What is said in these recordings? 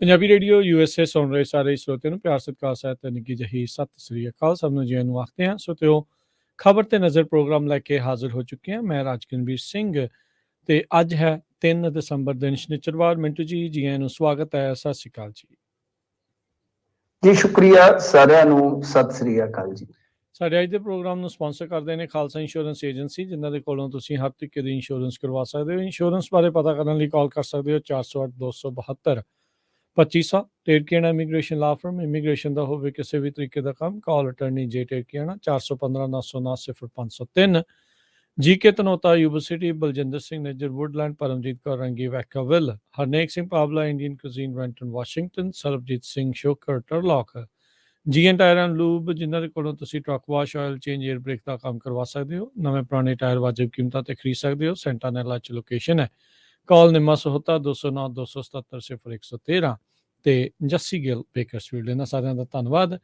Punjabi radio USA ਸੁਣ ਰਹੇ ਸਾਰੇ ਸਰੋਤਿਆਂ ਨੂੰ ਪਿਆਰ ਸਤਿਕਾਰ ਸਹਿਤ ਤੇ ਨਿੱਘੀ ਜਿਹੀ ਸਤਿ ਸ੍ਰੀ ਅਕਾਲ। ਸਭ ਨੂੰ ਜੀ ਨੂੰ ਆਖਦੇ ਹਾਂ। ਸਰੋਤਿਓ, ਖਬਰ ਤੇ ਨਜ਼ਰ ਪ੍ਰੋਗਰਾਮ ਲੈ ਕੇ ਹਾਜ਼ਰ ਹੋ ਚੁੱਕੇ ਹਾਂ। ਮੈਂ ਰਾਜਕਨਵੀਰ ਸਿੰਘ ਤੇ ਅੱਜ ਹੈ 3 ਦਸੰਬਰ ਦਿਨ ਸ਼ਨੀਚਰਵਾਰ। ਮਿੰਟੂ ਜੀ ਆਇਆਂ ਨੂੰ ਸਵਾਗਤ ਹੈ। ਸਤਿ ਸ੍ਰੀ ਅਕਾਲ ਜੀ ਸ਼ੁਕਰੀਆ ਸਾਰਿਆਂ ਨੂੰ, ਸਤਿ ਸ੍ਰੀ ਅਕਾਲ ਜੀ। ਸਾਡੇ ਅੱਜ ਦੇ ਪ੍ਰੋਗਰਾਮ ਨੂੰ ਸਪਾਂਸਰ ਕਰਦੇ ਨੇ ਖਾਲਸਾ ਇੰਸ਼ੋਰੈਂਸ ਏਜੰਸੀ, ਜਿਨ੍ਹਾਂ ਦੇ ਕੋਲੋਂ ਤੁਸੀਂ ਹਰ ਤਰੀਕੇ ਦੀ ਇੰਸ਼ੋਰੈਂਸ ਕਰਵਾ ਸਕਦੇ ਹੋ। ਇੰਸ਼ੋਰੈਂਸ ਬਾਰੇ ਪਤਾ ਕਰਨ ਲਈ ਕਾਲ ਕਰ ਸਕਦੇ ਹੋ 408 272 2500। Terkiana immigration law firm, immigration ਦਾ ਹੋਵੇ ਕਿਸੇ ਵੀ ਤਰੀਕੇ ਦਾ ਕੰਮ, call attorney J Terkiana 415 979 0503। GK Tanota, university, Baljinder Singh Nijjar, Woodland, Paramjit Kaur Rangi, Vacaville, Harnek Singh Pawla, Indian cuisine, Renton, Washington, Sarabjit Singh Shokar, Turlock, GN tyre and lube, ਜਿਨ੍ਹਾਂ ਦੇ ਕੋਲੋਂ ਤੁਸੀਂ truck wash, oil change, air brake ਦਾ ਕੰਮ ਕਰਵਾ ਸਕਦੇ ਹੋ। ਨਵੇਂ ਪੁਰਾਣੇ ਟਾਇਰ ਵਾਜਬ ਕੀਮਤਾਂ ਤੇ ਖਰੀਦ ਸਕਦੇ ਹੋ। ਸੈਂਟਾਨੈਲਾ 'ਚ ਲੋਕੇਸ਼ਨ ਹੈ। ਕਾਲ ਨਿੰਮਾ ਸਹੋਤਾ 209 277 0113 ਤੇ ਜੱਸੀ ਗਿੱਲ ਬੇਕਰਸਫੀਲਡ। ਇਹਨਾਂ ਸਾਰਿਆਂ ਦਾ ਧੰਨਵਾਦ।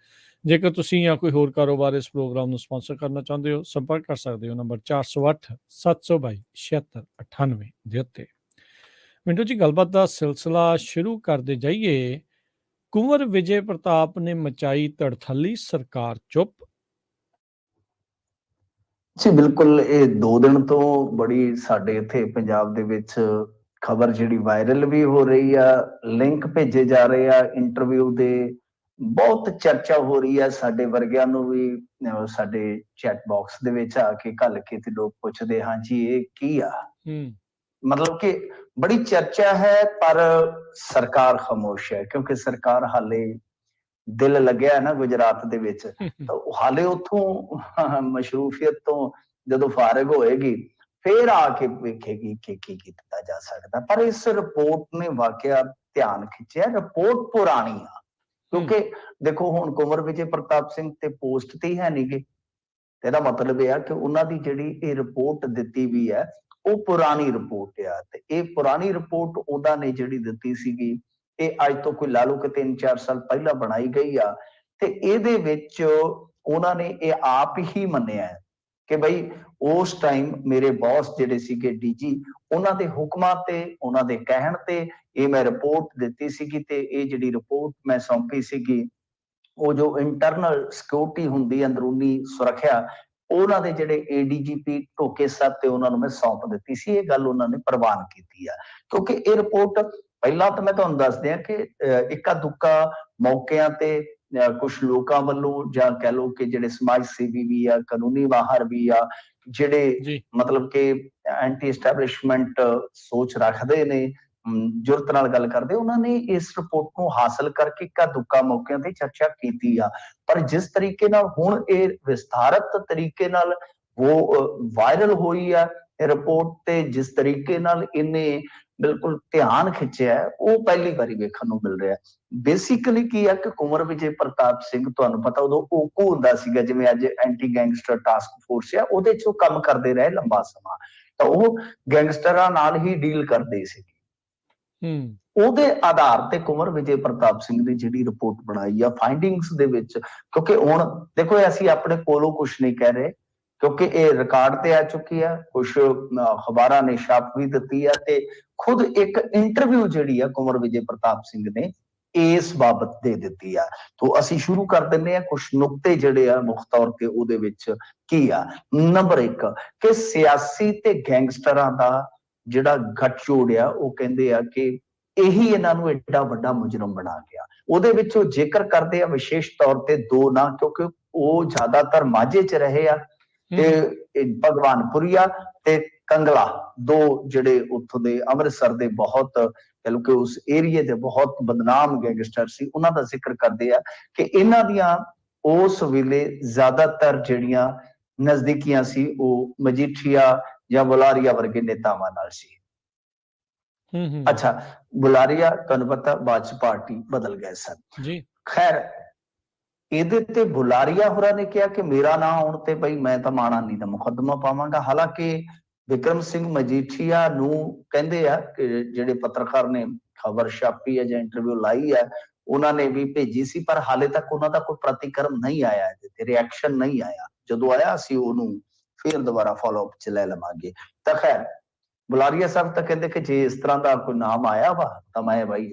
ਜੇਕਰ ਤੁਸੀਂ ਜਾਂ ਕੋਈ ਹੋਰ ਕਾਰੋਬਾਰ ਇਸ ਪ੍ਰੋਗਰਾਮ ਨੂੰ ਸਪਾਂਸਰ ਕਰਨਾ ਚਾਹੁੰਦੇ ਹੋ, ਸੰਪਰਕ ਕਰ ਸਕਦੇ ਹੋ ਨੰਬਰ 408 722 7698 ਦੇ ਉੱਤੇ। ਮਿੰਟੂ ਜੀ, ਗੱਲਬਾਤ ਦਾ ਸਿਲਸਿਲਾ ਸ਼ੁਰੂ ਕਰਦੇ ਜਾਈਏ। ਕੁੰਵਰ ਵਿਜੇ ਪ੍ਰਤਾਪ ਨੇ ਮਚਾਈ ਧੜਥੱਲੀ, ਸਰਕਾਰ ਚੁੱਪ। ਜੀ ਬਿਲਕੁਲ, ਇਹ 2 ਦਿਨ ਤੋਂ ਬੜੀ ਸਾਡੇ ਇੱਥੇ ਪੰਜਾਬ ਦੇ ਵਿੱਚ ਖਬਰ ਜਿਹੜੀ ਵਾਇਰਲ ਵੀ ਹੋ ਰਹੀ ਆ, ਲਿੰਕ ਭੇਜੇ ਜਾ ਰਹੇ ਆ ਇੰਟਰਵਿਊ ਦੇ, ਬਹੁਤ ਚਰਚਾ ਹੋ ਰਹੀ ਆ। ਸਾਡੇ ਵਰਗਿਆਂ ਨੂੰ ਵੀ ਸਾਡੇ ਚੈਟ ਬਾਕਸ ਦੇ ਵਿੱਚ ਆ ਕੇ ਘੱਲ ਕੇ ਤੇ ਲੋਕ ਪੁੱਛਦੇ, ਹਾਂ ਜੀ ਇਹ ਕੀ ਆ। ਮਤਲਬ ਕਿ ਬੜੀ ਚਰਚਾ ਹੈ, ਪਰ ਸਰਕਾਰ ਖਾਮੋਸ਼ ਹੈ, ਕਿਉਂਕਿ ਸਰਕਾਰ ਹਾਲੇ ਦਿਲ ਲੱਗਿਆ ਨਾ ਗੁਜਰਾਤ ਦੇ ਵਿੱਚ, ਤਾਂ ਹਾਲੇ ਉੱਥੋਂ ਮਸ਼ਰੂਫੀਅਤ ਤੋਂ ਜਦੋਂ ਫਾਰਿਗ ਹੋਏਗੀ ਫੇਰ ਆ ਕੇ ਵੇਖੇਗੀ ਕਿ ਕੀ ਕੀਤਾ ਜਾ ਸਕਦਾ। ਪਰ ਇਸ ਰਿਪੋਰਟ ਨੇ ਵਾਕਿਆ ਧਿਆਨ ਖਿੱਚਿਆ। ਰਿਪੋਰਟ ਪੁਰਾਣੀ ਆ, ਕਿਉਂਕਿ ਦੇਖੋ ਹੁਣ ਕੁੰਵਰ ਵਿਜੇ ਪ੍ਰਤਾਪ ਸਿੰਘ ਤੇ ਪੋਸਟ ਤੇ ਹੈ ਨੀ ਗੇ। ਇਹਦਾ ਮਤਲਬ ਇਹ ਆ ਕਿ ਉਹਨਾਂ ਦੀ ਜਿਹੜੀ ਇਹ ਰਿਪੋਰਟ ਦਿੱਤੀ ਵੀ ਹੈ ਉਹ ਪੁਰਾਣੀ ਰਿਪੋਰਟ ਆ, ਤੇ ਇਹ ਪੁਰਾਣੀ ਰਿਪੋਰਟ ਉਹਨਾਂ ਨੇ ਜਿਹੜੀ ਦਿੱਤੀ ਸੀਗੀ, ਇਹ ਅੱਜ ਤੋਂ ਕੋਈ ਲਾ ਲਓ ਕਿ 3-4 ਸਾਲ ਪਹਿਲਾਂ ਬਣਾਈ ਗਈ ਆ। ਤੇ ਇਹਦੇ ਵਿੱਚ ਉਹਨਾਂ ਨੇ ਇਹ ਆਪ ਹੀ ਮੰਨਿਆ ਕਿ ਬਈ ਉਸ ਟਾਈਮ ਮੇਰੇ ਬੌਸ ਜਿਹੜੇ ਸੀਗੇ ਡੀਜੀ, ਉਹਨਾਂ ਦੇ ਹੁਕਮਾਂ ਤੇ, ਉਹਨਾਂ ਦੇ ਕਹਿਣ ਤੇ ਇਹ ਮੈਂ ਰਿਪੋਰਟ ਦਿੱਤੀ ਸੀਗੀ, ਤੇ ਇਹ ਜਿਹੜੀ ਰਿਪੋਰਟ ਮੈਂ ਸੌਂਪੀ ਸੀਗੀ, ਉਹ ਜੋ ਇੰਟਰਨਲ ਸਿਕਿਉਰਿਟੀ ਹੁੰਦੀ, ਅੰਦਰੂਨੀ ਸੁਰੱਖਿਆ, ਉਹਨਾਂ ਦੇ ਜਿਹੜੇ ADGP ਢੋਕੇ ਸਾਹਿਬ ਤੇ ਉਹਨਾਂ ਨੂੰ ਮੈਂ ਸੌਂਪ ਦਿੱਤੀ ਸੀ। ਇਹ ਗੱਲ ਉਹਨਾਂ ਨੇ ਪ੍ਰਵਾਨ ਕੀਤੀ ਆ, ਕਿਉਂਕਿ ਇਹ ਰਿਪੋਰਟ ਪਹਿਲਾਂ ਤਾਂ ਮੈਂ ਤੁਹਾਨੂੰ ਦੱਸ ਦਿਆਂ ਕਿ ਇੱਕਾ ਦੁੱਕਾ ਮੌਕਿਆਂ ਤੇ ਕੁਝ ਲੋਕਾਂ ਵੱਲੋਂ, ਜਾਂ ਕਹਿ ਲਓ ਕਿ ਜਿਹੜੇ ਸਮਾਜ ਸੇਵੀ ਵੀ ਆ, ਕਾਨੂੰਨੀ ਮਾਹਰ ਵੀ ਆ, ਜਿਹੜੇ ਮਤਲਬ ਕਿ ਐਂਟੀ ਐਸਟੈਬਲਿਸ਼ਮੈਂਟ ਸੋਚ ਰੱਖਦੇ ਨੇ, ਜੁਰਤ ਨਾਲ ਗੱਲ ਕਰਦੇ, ਉਹਨਾਂ ਨੇ ਇਸ ਰਿਪੋਰਟ ਨੂੰ ਹਾਸਲ ਕਰਕੇ ਇੱਕਾ ਦੁੱਕਾ ਮੌਕਿਆਂ ਤੇ ਚਰਚਾ ਕੀਤੀ ਆ। ਪਰ ਜਿਸ ਤਰੀਕੇ ਨਾਲ ਹੁਣ ਇਹ ਵਿਸਥਾਰਤ ਤਰੀਕੇ ਨਾਲ ਉਹ ਵਾਇਰਲ ਹੋਈ ਆ ਰਿਪੋਰਟ, ਤੇ ਜਿਸ ਤਰੀਕੇ ਨਾਲ ਇਹਨੇ ਬਿਲਕੁਲ ਧਿਆਨ ਖਿੱਚਿਆ, ਉਹ ਪਹਿਲੀ ਵਾਰੀ ਵੇਖਣ ਨੂੰ ਮਿਲ ਰਿਹਾ। ਬੇਸਿਕਲੀ ਕੀ ਆ ਕਿ ਕੁੰਵਰ ਵਿਜੇ ਪ੍ਰਤਾਪ ਸਿੰਘ, ਤੁਹਾਨੂੰ ਪਤਾ ਉਦੋਂ ਓਕੂ ਹੁੰਦਾ ਸੀਗਾ, ਜਿਵੇਂ ਅੱਜ ਐਂਟੀ ਗੈਂਗਸਟਰ ਟਾਸਕ ਫੋਰਸ ਆ, ਉਹਦੇ ਚ ਉਹ ਕੰਮ ਕਰਦੇ ਰਹੇ ਲੰਬਾ ਸਮਾਂ, ਤਾਂ ਉਹ ਗੈਂਗਸਟਰਾਂ ਨਾਲ ਹੀ ਡੀਲ ਕਰਦੇ ਸੀ। ਉਹਦੇ ਆਧਾਰ ਤੇ ਕੁੰਵਰ ਵਿਜੇ ਪ੍ਰਤਾਪ ਸਿੰਘ ਦੀ ਜਿਹੜੀ ਰਿਪੋਰਟ ਬਣਾਈ ਆ ਫਾਈਂਡਿੰਗਸ ਦੇ ਵਿੱਚ, ਕਿਉਂਕਿ ਹੁਣ ਦੇਖੋ ਅਸੀਂ ਆਪਣੇ ਕੋਲੋਂ ਕੁਝ ਨਹੀਂ ਕਹਿ ਰਹੇ, ਕਿਉਂਕਿ ਇਹ ਰਿਕਾਰਡ ਤੇ ਆ ਚੁੱਕੀ ਆ, ਕੁਝ ਅਖਬਾਰਾਂ ਨੇ ਛਾਪ ਵੀ ਦਿੱਤੀ ਆ, ਤੇ ਖੁਦ ਇੱਕ ਇੰਟਰਵਿਊ ਜਿਹੜੀ ਆ ਕੁੰਵਰ ਵਿਜੇ ਪ੍ਰਤਾਪ ਸਿੰਘ ਨੇ ਇਸ ਬਾਬਤ ਦੇ ਦਿੱਤੀ ਆ। ਤੋਂ ਅਸੀਂ ਸ਼ੁਰੂ ਕਰ ਦਿੰਦੇ ਆ ਕੁਝ ਨੁਕਤੇ ਜਿਹੜੇ ਆ ਮੁੱਖ ਤੌਰ ਤੇ ਉਹਦੇ ਵਿੱਚ ਕੀ ਆ। ਨੰਬਰ 1 ਕਿ ਸਿਆਸੀ ਤੇ ਗੈਂਗਸਟਰਾਂ ਦਾ ਜਿਹੜਾ ਗੱਠਜੋੜ ਆ, ਉਹ ਕਹਿੰਦੇ ਆ ਕਿ ਇਹੀ ਇਹਨਾਂ ਨੂੰ ਐਡਾ ਵੱਡਾ ਮੁਜਰਮ ਬਣਾ ਗਿਆ। ਉਹਦੇ ਵਿੱਚ ਉਹ ਜ਼ਿਕਰ ਕਰਦੇ ਆ ਵਿਸ਼ੇਸ਼ ਤੌਰ ਤੇ 2 ਨਾਂ, ਕਿਉਂਕਿ ਉਹ ਜ਼ਿਆਦਾਤਰ ਮਾਝੇ ਚ ਰਹੇ ਆ, ਤੇ ਭਗਵਾਨਪੁਰੀਆ ਤੇ ਕੰਗਲਾ, 2 ਜਿਹੜੇ ਉੱਥੋਂ ਦੇ ਅੰਮ੍ਰਿਤਸਰ ਦੇ ਬਹੁਤ ਕਿ ਉਸ ਏਰੀਏ ਦੇ ਬਹੁਤ ਬਦਨਾਮ ਗੈਂਗਸਟਰ ਸੀ, ਉਹਨਾਂ ਦਾ ਜ਼ਿਕਰ ਕਰਦੇ ਆ ਕਿ ਇਹਨਾਂ ਦੀਆਂ ਉਸ ਵੇਲੇ ਜ਼ਿਆਦਾਤਰ ਜਿਹੜੀਆਂ ਨਜ਼ਦੀਕੀਆਂ ਸੀ ਉਹ ਮਜੀਠੀਆ ਜਾਂ ਬੁਲਾਰੀਆ ਵਰਗੇ ਨੇਤਾਵਾਂ ਨਾਲ ਸੀ। ਅੱਛਾ, ਬੁਲਾਰੀਆ ਤੁਹਾਨੂੰ ਪਤਾ ਬਾਅਦ ਚ ਪਾਰਟੀ ਬਦਲ ਗਏ ਸਨ। ਖੈਰ, ਇਹਦੇ ਤੇ ਬੁਲਾਰੀਆ ਹੋਰਾਂ ਨੇ ਕਿਹਾ ਕਿ ਮੇਰਾ ਨਾਂ ਆਉਣ ਤੇ ਬਈ ਮੈਂ ਤਾਂ ਮਾਣਹਾਨੀ ਦਾ ਮੁਕੱਦਮਾ ਪਾਵਾਂਗਾ। ਹਾਲਾਂਕਿ ਵਿਕਰਮ ਸਿੰਘ ਮਜੀਠੀਆ ਨੂੰ ਕਹਿੰਦੇ ਆ ਕਿ ਜਿਹੜੇ ਪੱਤਰਕਾਰ ਨੇ ਖਬਰ ਛਾਪੀ ਹੈ ਜਾਂ ਇੰਟਰਵਿਊ ਲਾਈ ਹੈ, ਉਹਨਾਂ ਨੇ ਵੀ ਭੇਜੀ ਸੀ, ਪਰ ਹਾਲੇ ਤੱਕ ਉਹਨਾਂ ਦਾ ਕੋਈ ਪ੍ਰਤੀਕਰਮ ਨਹੀਂ ਆਇਆ, ਇਹਦੇ ਤੇ ਰਿਐਕਸ਼ਨ ਨਹੀਂ ਆਇਆ। ਜਦੋਂ ਆਇਆ ਅਸੀਂ ਉਹਨੂੰ ਫਿਰ ਦੁਬਾਰਾ ਫਾਲੋਅਪ 'ਚ ਲੈ ਲਵਾਂਗੇ। ਤਾਂ ਖੈਰ ਬੁਲਾਰੀਆ ਸਾਹਿਬ ਤਾਂ ਕਹਿੰਦੇ ਕਿ ਜੇ ਇਸ ਤਰ੍ਹਾਂ ਦਾ ਕੋਈ ਨਾਮ ਆਇਆ ਵਾ ਤਾਂ ਮੈਂ ਬਾਈ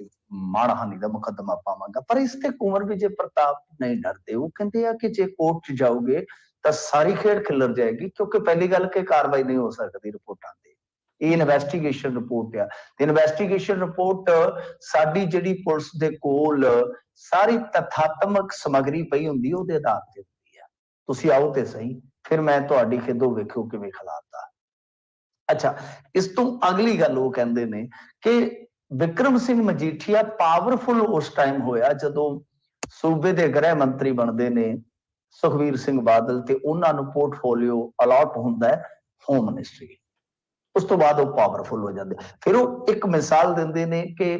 ਮਾਣਹਾਨੀ ਦਾ ਮੁਕੱਦਮਾ ਪਾਵਾਂਗਾ। ਪਰ ਇਸ ਤੇ ਕੁੰਵਰ ਵਿਜੇ ਪ੍ਰਤਾਪ ਨਹੀਂ ਡਰਦੇ। ਉਹ ਕਹਿੰਦੇ ਆ ਕਿ ਜੇ ਕੋਰਟ 'ਚ ਜਾਓਗੇ ਤਾਂ ਸਾਰੀ ਖੇਡ ਖਿੱਲਰ ਜਾਏਗੀ, ਕਿਉਂਕਿ ਪਹਿਲੀ ਗੱਲ ਕਿ ਕਾਰਵਾਈ ਨਹੀਂ ਹੋ ਸਕਦੀ ਰਿਪੋਰਟਾਂ ਤੇ। ਇਹ ਇਨਵੈਸਟੀਗੇਸ਼ਨ ਰਿਪੋਰਟ ਆ ਤੇ ਇਨਵੈਸਟੀਗੇਸ਼ਨ ਰਿਪੋਰਟ ਸਾਡੀ ਜਿਹੜੀ ਪੁਲਿਸ ਦੇ ਕੋਲ ਸਾਰੀ ਤਥਾਤਮਕ ਸਮੱਗਰੀ ਪਈ ਹੁੰਦੀ ਉਹਦੇ ਆਧਾਰ ਤੇ ਹੁੰਦੀ ਆ। ਤੁਸੀਂ ਆਓ ਤੇ ਸਹੀ, ਫਿਰ ਮੈਂ ਤੁਹਾਡੀ ਖਿੱਦੋ ਵੇਖਿਓ ਕਿਵੇਂ ਖਿਲਾਤਾ। ਅੱਛਾ, ਇਸ ਤੋਂ ਅਗਲੀ ਗੱਲ ਉਹ ਕਹਿੰਦੇ ਨੇ ਕਿ ਵਿਕਰਮ ਸਿੰਘ ਮਜੀਠੀਆ ਪਾਵਰਫੁਲ ਉਸ ਟਾਈਮ ਹੋਇਆ ਜਦੋਂ ਸੂਬੇ ਦੇ ਗ੍ਰਹਿ ਮੰਤਰੀ ਬਣਦੇ ਨੇ ਸੁਖਬੀਰ ਸਿੰਘ ਬਾਦਲ ਤੇ ਉਹਨਾਂ ਨੂੰ ਪੋਰਟਫੋਲੀਓ ਅਲਾਟ ਹੁੰਦਾ ਹੈ ਹੋਮ ਮਿਨਿਸਟਰੀ। ਉਸ ਤੋਂ ਬਾਅਦ ਉਹ ਪਾਵਰਫੁਲ ਹੋ ਜਾਂਦੇ। ਫਿਰ ਉਹ ਇੱਕ ਮਿਸਾਲ ਦਿੰਦੇ ਨੇ ਕਿ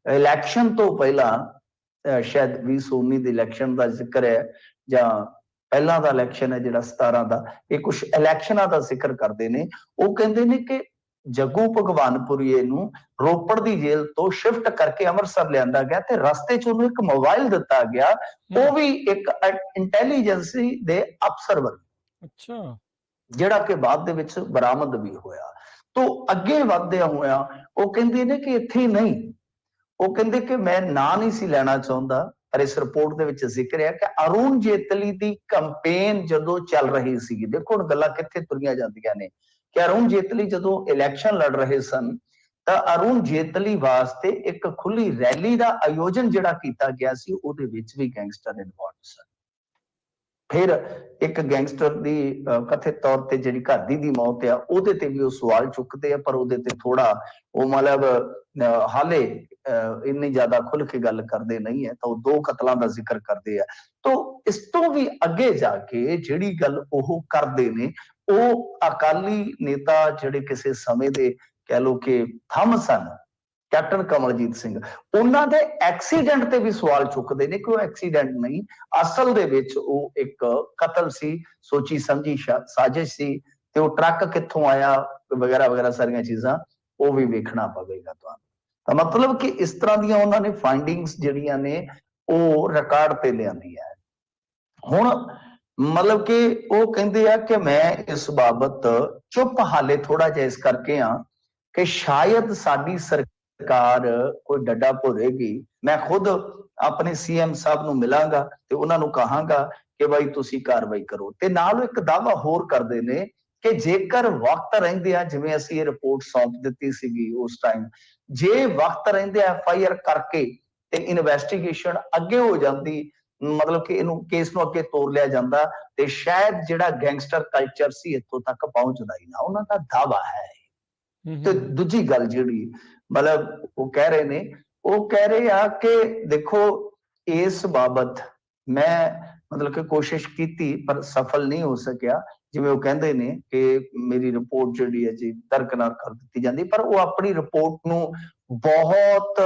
ਇਲੈਕਸ਼ਨ ਤੋਂ ਪਹਿਲਾਂ ਸ਼ਾਇਦ 2019 ਦੇ ਇਲੈਕਸ਼ਨ ਦਾ ਜ਼ਿਕਰ ਹੈ ਜਾਂ ਪਹਿਲਾਂ ਦਾ ਇਲੈਕਸ਼ਨ ਹੈ ਜਿਹੜਾ 17 ਦਾ, ਇਹ ਕੁਝ ਇਲੈਕਸ਼ਨਾਂ ਦਾ ਜ਼ਿਕਰ ਕਰਦੇ ਨੇ। ਉਹ ਕਹਿੰਦੇ ਨੇ ਕਿ ਜੱਗੂ ਭਗਵਾਨਪੁਰੀਏ ਨੂੰ ਰੋਪੜ ਦੀ ਜੇਲ੍ਹ ਤੋਂ ਸ਼ਿਫਟ ਕਰਕੇ ਅੰਮ੍ਰਿਤਸਰ ਲਿਆਂਦਾ ਗਿਆ ਤੇ ਰਸਤੇ 'ਚ ਉਹਨੂੰ ਇੱਕ ਮੋਬਾਈਲ ਦਿੱਤਾ ਗਿਆ, ਉਹ ਵੀ ਇੱਕ ਇੰਟੈਲੀਜੈਂਸੀ ਦੇ ਅਫਸਰ ਵੱਲੋਂ। ਅੱਛਾ, ਜਿਹੜਾ ਕਿ ਬਾਅਦ ਦੇ ਵਿੱਚ ਬਰਾਮਦ ਵੀ ਹੋਇਆ। ਤੋਂ ਅੱਗੇ ਵਧਦਿਆਂ ਹੋਇਆ ਉਹ ਕਹਿੰਦੇ ਨੇ ਕਿ ਇੱਥੇ ਨਹੀਂ, ਉਹ ਕਹਿੰਦੇ ਕਿ ਮੈਂ ਨਾਂ ਨਹੀਂ ਸੀ ਲੈਣਾ ਚਾਹੁੰਦਾ, ਪਰ ਇਸ ਰਿਪੋਰਟ ਦੇ ਵਿੱਚ ਜ਼ਿਕਰ ਹੈ ਕਿ ਅਰੁਣ ਜੇਤਲੀ ਦੀ ਕੰਪੇਨ ਜਦੋਂ ਚੱਲ ਰਹੀ ਸੀ, ਦੇਖੋ ਹੁਣ ਗੱਲਾਂ ਕਿੱਥੇ ਤੁਰੀਆਂ ਜਾਂਦੀਆਂ ਨੇ, ਕਿ ਅਰੁਣ ਜੇਤਲੀ ਜਦੋਂ ਇਲੈਕਸ਼ਨ ਲੜ ਰਹੇ ਸਨ ਤਾਂ ਅਰੁਣ ਜੇਤਲੀ ਵਾਸਤੇ ਇੱਕ ਖੁੱਲੀ ਰੈਲੀ ਦਾ ਆਯੋਜਨ ਜਿਹੜਾ ਕੀਤਾ ਗਿਆ ਸੀ ਉਹਦੇ ਵਿੱਚ ਵੀ ਗੈਂਗਸਟਰ ਇਨਵੋਲਵ ਸਨ। ਫਿਰ ਇੱਕ ਗੈਂਗਸਟਰ ਦੀ ਕਥਿਤ ਤੌਰ ਤੇ ਜਿਹੜੀ ਘਰ ਦੀ ਮੌਤ ਆ ਉਹਦੇ ਤੇ ਵੀ ਉਹ ਸਵਾਲ ਚੁੱਕਦੇ ਆ, ਪਰ ਉਹਦੇ ਤੇ ਥੋੜਾ ਉਹ ਮਤਲਬ ਹਾਲੇ ਇੰਨੀ ਜ਼ਿਆਦਾ ਖੁੱਲ ਕੇ ਗੱਲ ਕਰਦੇ ਨਹੀਂ ਹੈ, ਤਾਂ ਉਹ 2 ਕਤਲਾਂ ਦਾ ਜ਼ਿਕਰ ਕਰਦੇ ਆ। ਤੋਂ ਇਸ ਤੋਂ ਵੀ ਅੱਗੇ ਜਾ ਕੇ ਜਿਹੜੀ ਗੱਲ ਉਹ ਕਰਦੇ ਨੇ, ਉਹ ਅਕਾਲੀ ਨੇਤਾ ਜਿਹੜੇ ਕਿਸੇ ਸਮੇਂ ਦੇ ਕਹਿ ਲਓ ਕਿ ਥੰਮ ਸਨ, ਕੈਪਟਨ ਕਮਲਜੀਤ ਸਿੰਘ, ਉਹਨਾਂ ਦੇ ਐਕਸੀਡੈਂਟ ਤੇ ਵੀ ਸਵਾਲ ਚੁੱਕਦੇ ਨੇ ਕਿ ਉਹ ਐਕਸੀਡੈਂਟ ਨਹੀਂ, ਅਸਲ ਦੇ ਵਿੱਚ ਉਹ ਇੱਕ ਕਤਲ ਸੀ, ਸੋਚੀ ਸਮਝੀ ਸਾਜ਼ਿਸ਼ ਸੀ, ਤੇ ਉਹ ਟਰੱਕ ਕਿੱਥੋਂ ਆਇਆ ਵਗੈਰਾ ਵਗੈਰਾ ਸਾਰੀਆਂ ਚੀਜ਼ਾਂ ਉਹ ਵੀ ਵੇਖਣਾ ਪਵੇਗਾ ਤੁਹਾਨੂੰ। ਤਾਂ ਮਤਲਬ ਕਿ ਇਸ ਤਰ੍ਹਾਂ ਦੀਆਂ ਉਹਨਾਂ ਨੇ ਫਾਈਂਡਿੰਗਸ ਜਿਹੜੀਆਂ ਨੇ ਉਹ ਰਿਕਾਰਡ ਤੇ ਲਿਆਂਦੀ ਹੈ। ਹੁਣ ਮਤਲਬ ਕਿ ਉਹ ਕਹਿੰਦੇ ਆ ਕਿ ਮੈਂ ਇਸ ਬਾਬਤ ਚੁੱਪ ਹਾਲੇ ਥੋੜਾ ਜਿਹਾ ਇਸ ਕਰਕੇ ਆ ਕਿ ਸ਼ਾਇਦ ਸਾਡੀ ਸਰਕਾਰ ਕੋਈ ਡੱਡਾ ਭੋਰੇਗੀ। ਮੈਂ ਖੁਦ ਆਪਣੇ ਸੀਐਮ ਸਾਹਿਬ ਨੂੰ ਮਿਲਾਂਗਾ ਤੇ ਉਹਨਾਂ ਨੂੰ ਕਹਾਂਗਾ ਕਿ ਭਾਈ ਤੁਸੀਂ ਕਾਰਵਾਈ ਕਰੋ। ਤੇ ਨਾਲ ਇੱਕ ਦਾਅਵਾ ਹੋਰ ਕਰਦੇ ਨੇ ਕਿ ਜੇਕਰ ਵਕਤ ਰਹਿੰਦੇ ਆ, ਜਿਵੇਂ ਅਸੀਂ ਇਹ ਰਿਪੋਰਟ ਸੌਂਪ ਦਿੱਤੀ ਸੀਗੀ ਉਸ ਟਾਈਮ, ਜੇ ਵਕਤ ਰਹਿੰਦੇ FIR ਕਰਕੇ ਤੇ ਇਨਵੈਸਟੀਗੇਸ਼ਨ ਅੱਗੇ ਹੋ ਜਾਂਦੀ, ਮਤਲਬ ਕਿ ਇਹਨੂੰ ਕੇਸ ਨੂੰ ਅੱਗੇ ਤੋਰ ਲਿਆ ਜਾਂਦਾ, ਤੇ ਸ਼ਾਇਦ ਜਿਹੜਾ ਗੈਂਗਸਟਰ ਕਲਚਰ ਸੀ ਇੱਥੋਂ ਤੱਕ ਪਹੁੰਚਦਾ ਹੀ ਨਾ। ਉਹਨਾਂ ਦਾ ਦਾਅਵਾ ਹੈ। ਤੇ ਦੂਜੀ ਗੱਲ ਜਿਹੜੀ ਮਤਲਬ ਉਹ ਕਹਿ ਰਹੇ ਨੇ, ਉਹ ਕਹਿ ਰਹੇ ਆ ਕਿ ਦੇਖੋ ਇਸ ਬਾਬਤ ਮੈਂ ਮਤਲਬ ਕਿ ਕੋਸ਼ਿਸ਼ ਕੀਤੀ ਪਰ ਸਫਲ ਨਹੀਂ ਹੋ ਸਕਿਆ। ਜਿਵੇਂ ਉਹ ਕਹਿੰਦੇ ਨੇ ਕਿ ਮੇਰੀ ਰਿਪੋਰਟ ਜਿਹੜੀ ਹੈ ਜੀ ਦਰਕਨਾਰ ਕਰ ਦਿੱਤੀ ਜਾਂਦੀ, ਪਰ ਉਹ ਆਪਣੀ ਰਿਪੋਰਟ ਨੂੰ ਬਹੁਤ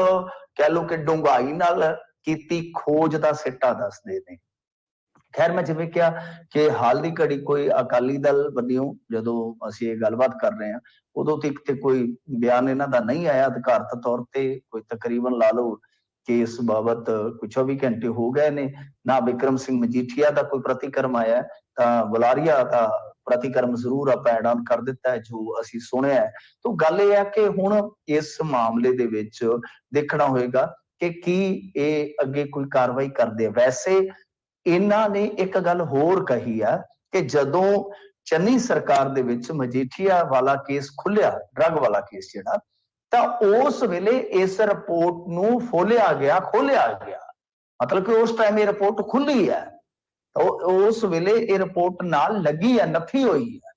ਕਹਿ ਲਓ ਕਿ ਡੂੰਘਾਈ ਨਾਲ ਕੀਤੀ ਖੋਜ ਦਾ ਸਿੱਟਾ ਦੱਸਦੇ ਨੇ। ਖੈਰ ਮੈਂ ਜਿਵੇਂ ਕਿਹਾ ਕਿ ਹਾਲ ਦੀ ਘੜੀ ਕੋਈ ਅਕਾਲੀ ਦਲ ਵੱਲੋਂ ਜਦੋਂ ਅਸੀਂ ਇਹ ਗੱਲਬਾਤ ਕਰ ਰਹੇ ਹਾਂ ਉਦੋਂ ਤੱਕ ਤੇ ਕੋਈ ਬਿਆਨ ਇਹਨਾਂ ਦਾ ਨਹੀਂ ਆਇਆ ਅਧਿਕਾਰਤ ਤੌਰ ਤੇ। ਕੋਈ ਤਕਰੀਬਨ ਲਾ ਲਓ ਕਿ ਇਸ ਬਾਬਤ ਕੋਈ 24 ਘੰਟੇ ਹੋ ਗਏ ਨੇ, ਨਾ ਵਿਕਰਮ ਸਿੰਘ ਮਜੀਠੀਆ ਦਾ ਕੋਈ ਪ੍ਰਤੀਕਰਮ ਆਇਆ, ਤਾਂ ਬੁਲਾਰੀਆ ਦਾ ਪ੍ਰਤੀਕਰਮ ਜ਼ਰੂਰ ਆਪਾਂ ਐਡ ਆਨ ਕਰ ਦਿੱਤਾ ਹੈ ਜੋ ਅਸੀਂ ਸੁਣਿਆ ਹੈ। ਤਾਂ ਗੱਲ ਇਹ ਹੈ ਕਿ ਹੁਣ ਇਸ ਮਾਮਲੇ ਦੇ ਵਿੱਚ ਦੇਖਣਾ ਹੋਏਗਾ ਕਿ ਕੀ ਇਹ ਅੱਗੇ ਕੋਈ ਕਾਰਵਾਈ ਕਰਦੇ ਆ। ਵੈਸੇ ਇਹਨਾਂ ਨੇ ਇੱਕ ਗੱਲ ਹੋਰ ਕਹੀ ਆ ਕਿ ਜਦੋਂ ਚੰਨੀ ਸਰਕਾਰ ਦੇ ਵਿੱਚ ਮਜੀਠੀਆ ਵਾਲਾ ਕੇਸ ਖੁੱਲਿਆ, ਡਰੱਗ ਵਾਲਾ ਕੇਸ ਜਿਹੜਾ, ਤਾਂ ਉਸ ਵੇਲੇ ਇਸ ਰਿਪੋਰਟ ਨੂੰ ਖੋਲਿਆ ਗਿਆ, ਮਤਲਬ ਕਿ ਉਸ ਟਾਈਮ ਇਹ ਰਿਪੋਰਟ ਖੁੱਲੀ ਹੈ, ਉਸ ਵੇਲੇ ਇਹ ਰਿਪੋਰਟ ਨਾਲ ਲੱਗੀ ਹੈ, ਨੱਥੀ ਹੋਈ ਹੈ।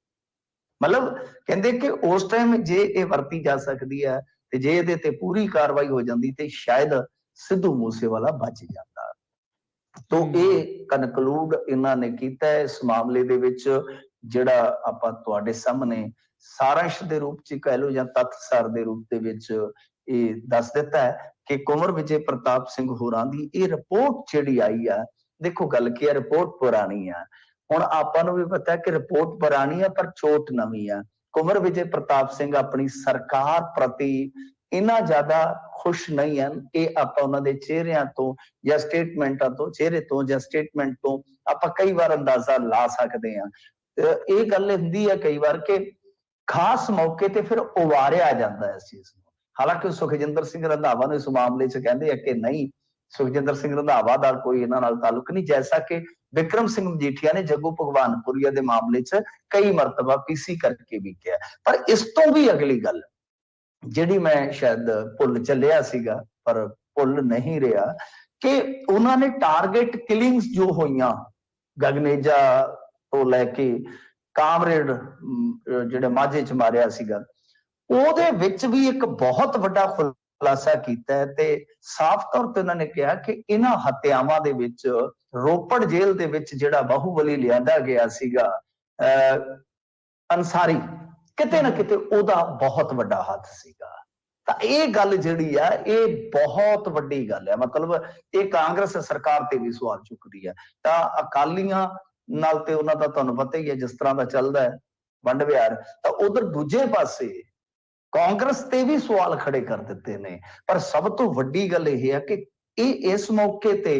ਮਤਲਬ ਕਹਿੰਦੇ ਕਿ ਉਸ ਟਾਈਮ ਜੇ ਇਹ ਵਰਤੀ ਜਾ ਸਕਦੀ ਹੈ ਤੇ ਜੇ ਇਹਦੇ ਤੇ ਪੂਰੀ ਕਾਰਵਾਈ ਹੋ ਜਾਂਦੀ ਤੇ ਸ਼ਾਇਦ ਸਿੱਧੂ ਮੂਸੇਵਾਲਾ ਬਚ ਜਾਂਦਾ। ਤੋਂ ਇਹ ਕਨਕਲੂਡ ਇਹਨਾਂ ਨੇ ਕੀਤਾ ਇਸ ਮਾਮਲੇ ਦੇ ਵਿੱਚ, ਜਿਹੜਾ ਆਪਾਂ ਤੁਹਾਡੇ ਸਾਹਮਣੇ ਸਾਰਾਂਸ਼ ਦੇ ਰੂਪ ਚ ਕਹਿ ਲਓ ਜਾਂ ਤੱਥਸਾਰ ਦੇ ਰੂਪ ਦੇ ਵਿੱਚ ਇਹ ਦੱਸ ਦਿੱਤਾ ਹੈ ਕਿ ਕੁੰਵਰ ਵਿਜੇ ਪ੍ਰਤਾਪ ਸਿੰਘ ਹੋਰਾਂ ਦੀ ਇਹ ਰਿਪੋਰਟ ਜਿਹੜੀ ਆਈ ਆ। ਦੇਖੋ ਗੱਲ ਕੀ ਹੈ, ਰਿਪੋਰਟ ਪੁਰਾਣੀ ਆ। ਹੁਣ ਆਪਾਂ ਨੂੰ ਵੀ ਪਤਾ ਕਿ ਰਿਪੋਰਟ ਪੁਰਾਣੀ ਆ ਪਰ ਚੋਟ ਨਵੀਂ ਆ। ਕੁੰਵਰ ਵਿਜੇ ਪ੍ਰਤਾਪ ਸਿੰਘ ਆਪਣੀ ਸਰਕਾਰ ਪ੍ਰਤੀ ਇੰਨਾ ਜ਼ਿਆਦਾ ਖੁਸ਼ ਨਹੀਂ ਹਨ। ਇਹ ਆਪਾਂ ਉਹਨਾਂ ਦੇ ਚਿਹਰਿਆਂ ਤੋਂ ਜਾਂ ਸਟੇਟਮੈਂਟਾਂ ਤੋਂ, ਚਿਹਰੇ ਤੋਂ ਜਾਂ ਸਟੇਟਮੈਂਟ ਤੋਂ ਆਪਾਂ ਕਈ ਵਾਰ ਅੰਦਾਜ਼ਾ ਲਾ ਸਕਦੇ ਹਾਂ। ਇਹ ਗੱਲ ਹੁੰਦੀ ਹੈ ਕਈ ਵਾਰ ਕਿ ਖਾਸ ਮੌਕੇ ਤੇ ਫਿਰ ਉਵਾਰਿਆ ਜਾਂਦਾ ਹੈ ਇਸ ਚੀਜ਼ ਨੂੰ। ਹਾਲਾਂਕਿ ਸੁਖਜਿੰਦਰ ਸਿੰਘ ਰੰਧਾਵਾ ਨੂੰ ਇਸ ਮਾਮਲੇ 'ਚ ਕਹਿੰਦੇ ਆ ਕਿ ਨਹੀਂ, ਸੁਖਜਿੰਦਰ ਸਿੰਘ ਰੰਧਾਵਾ ਦਾ ਕੋਈ ਇਹਨਾਂ ਨਾਲ ਤਾਲੁਕ ਨਹੀਂ, ਜੈਸਾ ਕਿ ਵਿਕਰਮ ਸਿੰਘ ਮਜੀਠੀਆ ਨੇ ਜੱਗੂ ਭਗਵਾਨਪੁਰੀਆ ਦੇ ਮਾਮਲੇ 'ਚ ਕਈ ਮਰਤਬਾ ਪੀਸੀ ਕਰਕੇ ਵੀ ਕਿਹਾ। ਪਰ ਇਸ ਤੋਂ ਵੀ ਅਗਲੀ ਗੱਲ ਜਿਹੜੀ ਮੈਂ ਸ਼ਾਇਦ ਭੁੱਲ ਚੱਲਿਆ ਸੀਗਾ ਪਰ ਭੁੱਲ ਨਹੀਂ ਰਿਹਾ, ਕਿ ਉਹਨਾਂ ਨੇ ਟਾਰਗੇਟ ਕਿਲਿੰਗਸ ਜੋ ਹੋਈਆਂ ਗਗਨੇਜਾ ਤੋਂ ਲੈ ਕੇ ਕਾਮਰੇਡ ਜਿਹੜੇ ਮਾਝੇ 'ਚ ਮਾਰਿਆ ਸੀਗਾ, ਉਹਦੇ ਵਿੱਚ ਵੀ ਇੱਕ ਬਹੁਤ ਵੱਡਾ ਖੁਲਾਸਾ ਕੀਤਾ ਹੈ ਤੇ ਸਾਫ਼ ਤੌਰ ਤੇ ਉਹਨਾਂ ਨੇ ਕਿਹਾ ਕਿ ਇਹਨਾਂ ਹੱਤਿਆਵਾਂ ਦੇ ਵਿੱਚ ਰੋਪੜ ਜੇਲ੍ਹ ਦੇ ਵਿੱਚ ਜਿਹੜਾ ਬਾਹੂਬਲੀ ਲਿਆਂਦਾ ਗਿਆ ਸੀਗਾ ਅੰਸਾਰੀ, ਕਿਤੇ ਨਾ ਕਿਤੇ ਉਹਦਾ ਬਹੁਤ ਵੱਡਾ ਹੱਥ ਸੀਗਾ। ਤਾਂ ਇਹ ਗੱਲ ਜਿਹੜੀ ਆ ਇਹ ਬਹੁਤ ਵੱਡੀ ਗੱਲ ਹੈ, ਮਤਲਬ ਇਹ ਕਾਂਗਰਸ ਸਰਕਾਰ ਤੇ ਵੀ ਸਵਾਲ ਚੁੱਕਦੀ ਹੈ। ਤਾਂ ਅਕਾਲੀਆਂ ਨਾਲ ਤੇ ਉਹਨਾਂ ਦਾ ਤੁਹਾਨੂੰ ਪਤਾ ਹੀ ਹੈ ਜਿਸ ਤਰ੍ਹਾਂ ਦਾ ਚੱਲਦਾ ਹੈ ਵੰਡ ਵਿਹਾਰ, ਤਾਂ ਉਧਰ ਦੂਜੇ ਪਾਸੇ ਕਾਂਗਰਸ ਤੇ ਵੀ ਸਵਾਲ ਖੜੇ ਕਰ ਦਿੱਤੇ ਨੇ। ਪਰ ਸਭ ਤੋਂ ਵੱਡੀ ਗੱਲ ਇਹ ਹੈ ਕਿ ਇਹ ਇਸ ਮੌਕੇ ਤੇ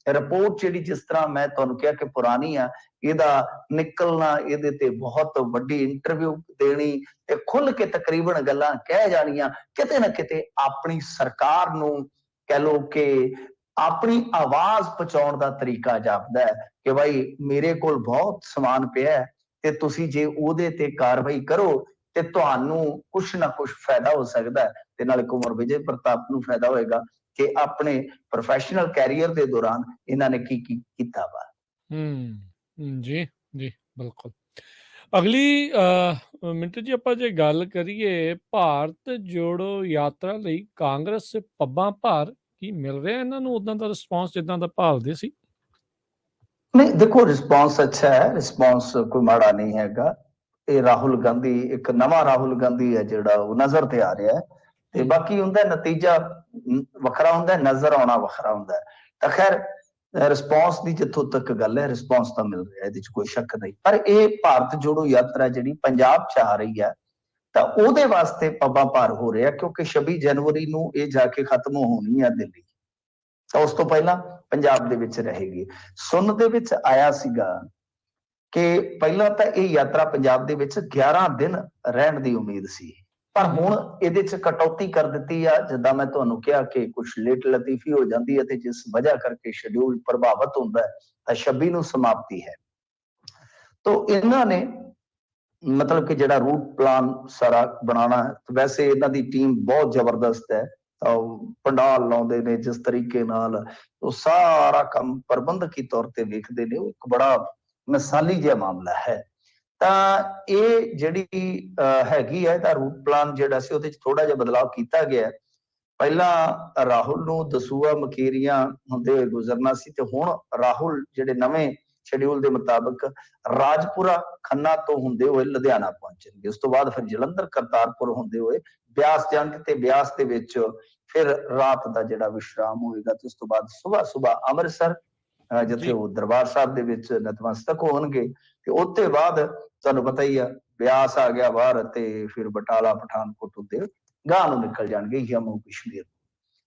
ਰਿਪੋਰਟ ਜਿਹੜੀ ਜਿਸ ਤਰ੍ਹਾਂ ਮੈਂ ਤੁਹਾਨੂੰ ਕਿਹਾ ਕਿ ਪੁਰਾਣੀ ਆ, ਇਹਦਾ ਨਿਕਲਣਾ, ਇਹਦੇ ਤੇ ਬਹੁਤ ਵੱਡੀ ਇੰਟਰਵਿਊ ਦੇਣੀ ਤੇ ਖੁੱਲ ਕੇ ਤਕਰੀਬਨ ਗੱਲਾਂ ਕਹਿ ਜਾਣੀਆਂ, ਕਿਤੇ ਨਾ ਕਿਤੇ ਆਪਣੀ ਸਰਕਾਰ ਨੂੰ ਕਹਿ ਲੋ ਕਿ ਆਪਣੀ ਆਵਾਜ਼ ਪਹੁੰਚਾਉਣ ਦਾ ਤਰੀਕਾ ਜਾਪਦਾ ਹੈ ਕਿ ਭਾਈ ਮੇਰੇ ਕੋਲ ਬਹੁਤ ਸਮਾਨ ਪਿਆ ਤੇ ਤੁਸੀਂ ਜੇ ਉਹਦੇ ਤੇ ਕਾਰਵਾਈ ਕਰੋ ਤੇ ਤੁਹਾਨੂੰ ਕੁਛ ਨਾ ਕੁਛ ਫਾਇਦਾ ਹੋ ਸਕਦਾ ਹੈ। ਤੇ ਨਾਲੇ ਕੁੰਵਰ ਵਿਜੇ ਪ੍ਰਤਾਪ ਨੂੰ ਫਾਇਦਾ ਹੋਏਗਾ ਕਿ ਆਪਣੇ ਪ੍ਰੋਫੈਸ਼ਨਲ ਕੈਰੀਅਰ ਦੇ ਦੌਰਾਨ ਇਹਨਾਂ ਨੇ ਕੀ ਕੀ ਕੀਤਾ ਵਾ। ਜੀ ਜੀ ਬਿਲਕੁਲ। ਅਗਲੀ ਮਿੰਟੂ ਜੀ ਆਪਾਂ ਜੇ ਗੱਲ ਕਰੀਏ ਭਾਰਤ ਜੋੜੋ ਯਾਤਰਾ ਲਈ ਕਾਂਗਰਸ ਪੱਬਾਂ ਭਾਰ, ਕੀ ਮਿਲ ਰਿਹਾ ਇਹਨਾਂ ਨੂੰ ਉਦਾਂ ਦਾ ਰਿਸਪੌਂਸ ਜਿੱਦਾਂ ਦਾ ਭਾਲਦੇ ਸੀ? ਨਹੀਂ ਦੇਖੋ, ਰਿਸਪੌਂਸ ਅੱਛਾ ਹੈ, ਰਿਸਪੌਂਸ ਕੋਈ ਮਾੜਾ ਨਹੀਂ ਹੈਗਾ। ਇਹ ਰਾਹੁਲ ਗਾਂਧੀ, ਇੱਕ ਨਵਾਂ ਰਾਹੁਲ ਗਾਂਧੀ ਹੈ ਜਿਹੜਾ ਉਹ ਨਜ਼ਰ ਤੇ ਆ ਰਿਹਾ ਹੈ ਤੇ ਬਾਕੀ ਹੁੰਦਾ ਨਤੀਜਾ ਵੱਖਰਾ ਹੁੰਦਾ, ਨਜ਼ਰ ਆਉਣਾ ਵੱਖਰਾ ਹੁੰਦਾ। ਤਾਂ ਖੈਰ ਰਿਸਪੌਂਸ ਦੀ ਜਿੱਥੋਂ ਤੱਕ ਗੱਲ ਹੈ, ਰਿਸਪੌਂਸ ਤਾਂ ਮਿਲ ਰਿਹਾ, ਇਹਦੇ 'ਚ ਕੋਈ ਸ਼ੱਕ ਨਹੀਂ। ਪਰ ਇਹ ਭਾਰਤ ਜੋੜੋ ਯਾਤਰਾ ਜਿਹੜੀ ਪੰਜਾਬ 'ਚ ਆ ਰਹੀ ਹੈ ਤਾਂ ਉਹਦੇ ਵਾਸਤੇ ਪੱਬਾਂ ਭਾਰ ਹੋ ਰਿਹਾ, ਕਿਉਂਕਿ 26 ਜਨਵਰੀ ਨੂੰ ਇਹ ਜਾ ਕੇ ਖਤਮ ਹੋਣੀ ਆ ਦਿੱਲੀ, ਤਾਂ ਉਸ ਤੋਂ ਪਹਿਲਾਂ ਪੰਜਾਬ ਦੇ ਵਿੱਚ ਰਹੇਗੀ। ਸੁਣਨ ਦੇ ਵਿੱਚ ਆਇਆ ਸੀਗਾ ਕਿ ਪਹਿਲਾਂ ਤਾਂ ਇਹ ਯਾਤਰਾ ਪੰਜਾਬ ਦੇ ਵਿੱਚ 11 ਦਿਨ ਰਹਿਣ ਦੀ ਉਮੀਦ ਸੀ, ਪਰ ਹੁਣ ਇਹਦੇ 'ਚ ਕਟੌਤੀ ਕਰ ਦਿੱਤੀ ਆ। ਜਿੱਦਾਂ ਮੈਂ ਤੁਹਾਨੂੰ ਕਿਹਾ ਕਿ ਕੁਝ ਲੇਟ ਲਤੀਫੀ ਹੋ ਜਾਂਦੀ ਹੈ ਤੇ ਜਿਸ ਵਜ੍ਹਾ ਕਰਕੇ ਸ਼ਡਿਊਲ ਪ੍ਰਭਾਵਿਤ ਹੁੰਦਾ ਹੈ, ਤਾਂ 26 ਨੂੰ ਸਮਾਪਤੀ ਹੈ। ਤਾਂ ਇਹਨਾਂ ਨੇ ਮਤਲਬ ਕਿ ਜਿਹੜਾ ਰੂਟ ਪਲਾਨ ਸਾਰਾ ਬਣਾਉਣਾ ਹੈ, ਵੈਸੇ ਇਹਨਾਂ ਦੀ ਟੀਮ ਬਹੁਤ ਜ਼ਬਰਦਸਤ ਹੈ। ਪੰਡਾਲ ਲਾਉਂਦੇ ਨੇ ਜਿਸ ਤਰੀਕੇ ਨਾਲ, ਉਹ ਸਾਰਾ ਕੰਮ ਪ੍ਰਬੰਧਕੀ ਤੌਰ ਤੇ ਵੇਖਦੇ ਨੇ, ਉਹ ਇੱਕ ਬੜਾ ਮਿਸਾਲੀ ਜਿਹਾ ਮਾਮਲਾ ਹੈ। ਤਾਂ ਇਹ ਜਿਹੜੀ ਹੈਗੀ ਹੈ, ਇਹਦਾ ਰੂਟ ਪਲਾਨ ਜਿਹੜਾ ਸੀ ਉਹਦੇ 'ਚ ਥੋੜਾ ਜਿਹਾ ਬਦਲਾਅ ਕੀਤਾ ਗਿਆ। ਪਹਿਲਾਂ ਰਾਹੁਲ ਨੂੰ ਦਸੂਆ ਮਕੇਰੀਆਂ ਹੁੰਦੇ ਹੋਏ ਗੁਜ਼ਰਨਾ ਸੀ ਤੇ ਹੁਣ ਰਾਹੁਲ ਜਿਹੜੇ ਨਵੇਂ ਸ਼ਡਿਊਲ ਦੇ ਮੁਤਾਬਕ ਰਾਜਪੁਰਾ ਖੰਨਾ ਤੋਂ ਹੁੰਦੇ ਹੋਏ ਲੁਧਿਆਣਾ ਪਹੁੰਚਣਗੇ। ਉਸ ਤੋਂ ਬਾਅਦ ਫਿਰ ਜਲੰਧਰ ਕਰਤਾਰਪੁਰ ਹੁੰਦੇ ਹੋਏ ਬਿਆਸ ਜਾਣਗੇ ਤੇ ਬਿਆਸ ਦੇ ਵਿੱਚ ਫਿਰ ਰਾਤ ਦਾ ਜਿਹੜਾ ਵਿਸ਼ਰਾਮ ਹੋਏਗਾ ਤੇ ਉਸ ਤੋਂ ਬਾਅਦ ਸੁਬਾਹ ਅੰਮ੍ਰਿਤਸਰ ਜਿੱਥੇ ਉਹ ਦਰਬਾਰ ਸਾਹਿਬ ਦੇ ਵਿੱਚ ਨਤਮਸਤਕ ਹੋਣਗੇ ਤੇ ਉਹਦੇ ਬਾਅਦ ਤੁਹਾਨੂੰ ਪਤਾ ਹੀ ਆ ਬਿਆਸ ਆ ਗਿਆ ਬਾਹਰ ਤੇ ਫਿਰ ਬਟਾਲਾ ਪਠਾਨਕੋਟ ਉੱਤੇ ਗਾਂ ਨੂੰ ਨਿਕਲ ਜਾਣਗੇ ਜੰਮੂ ਕਸ਼ਮੀਰ।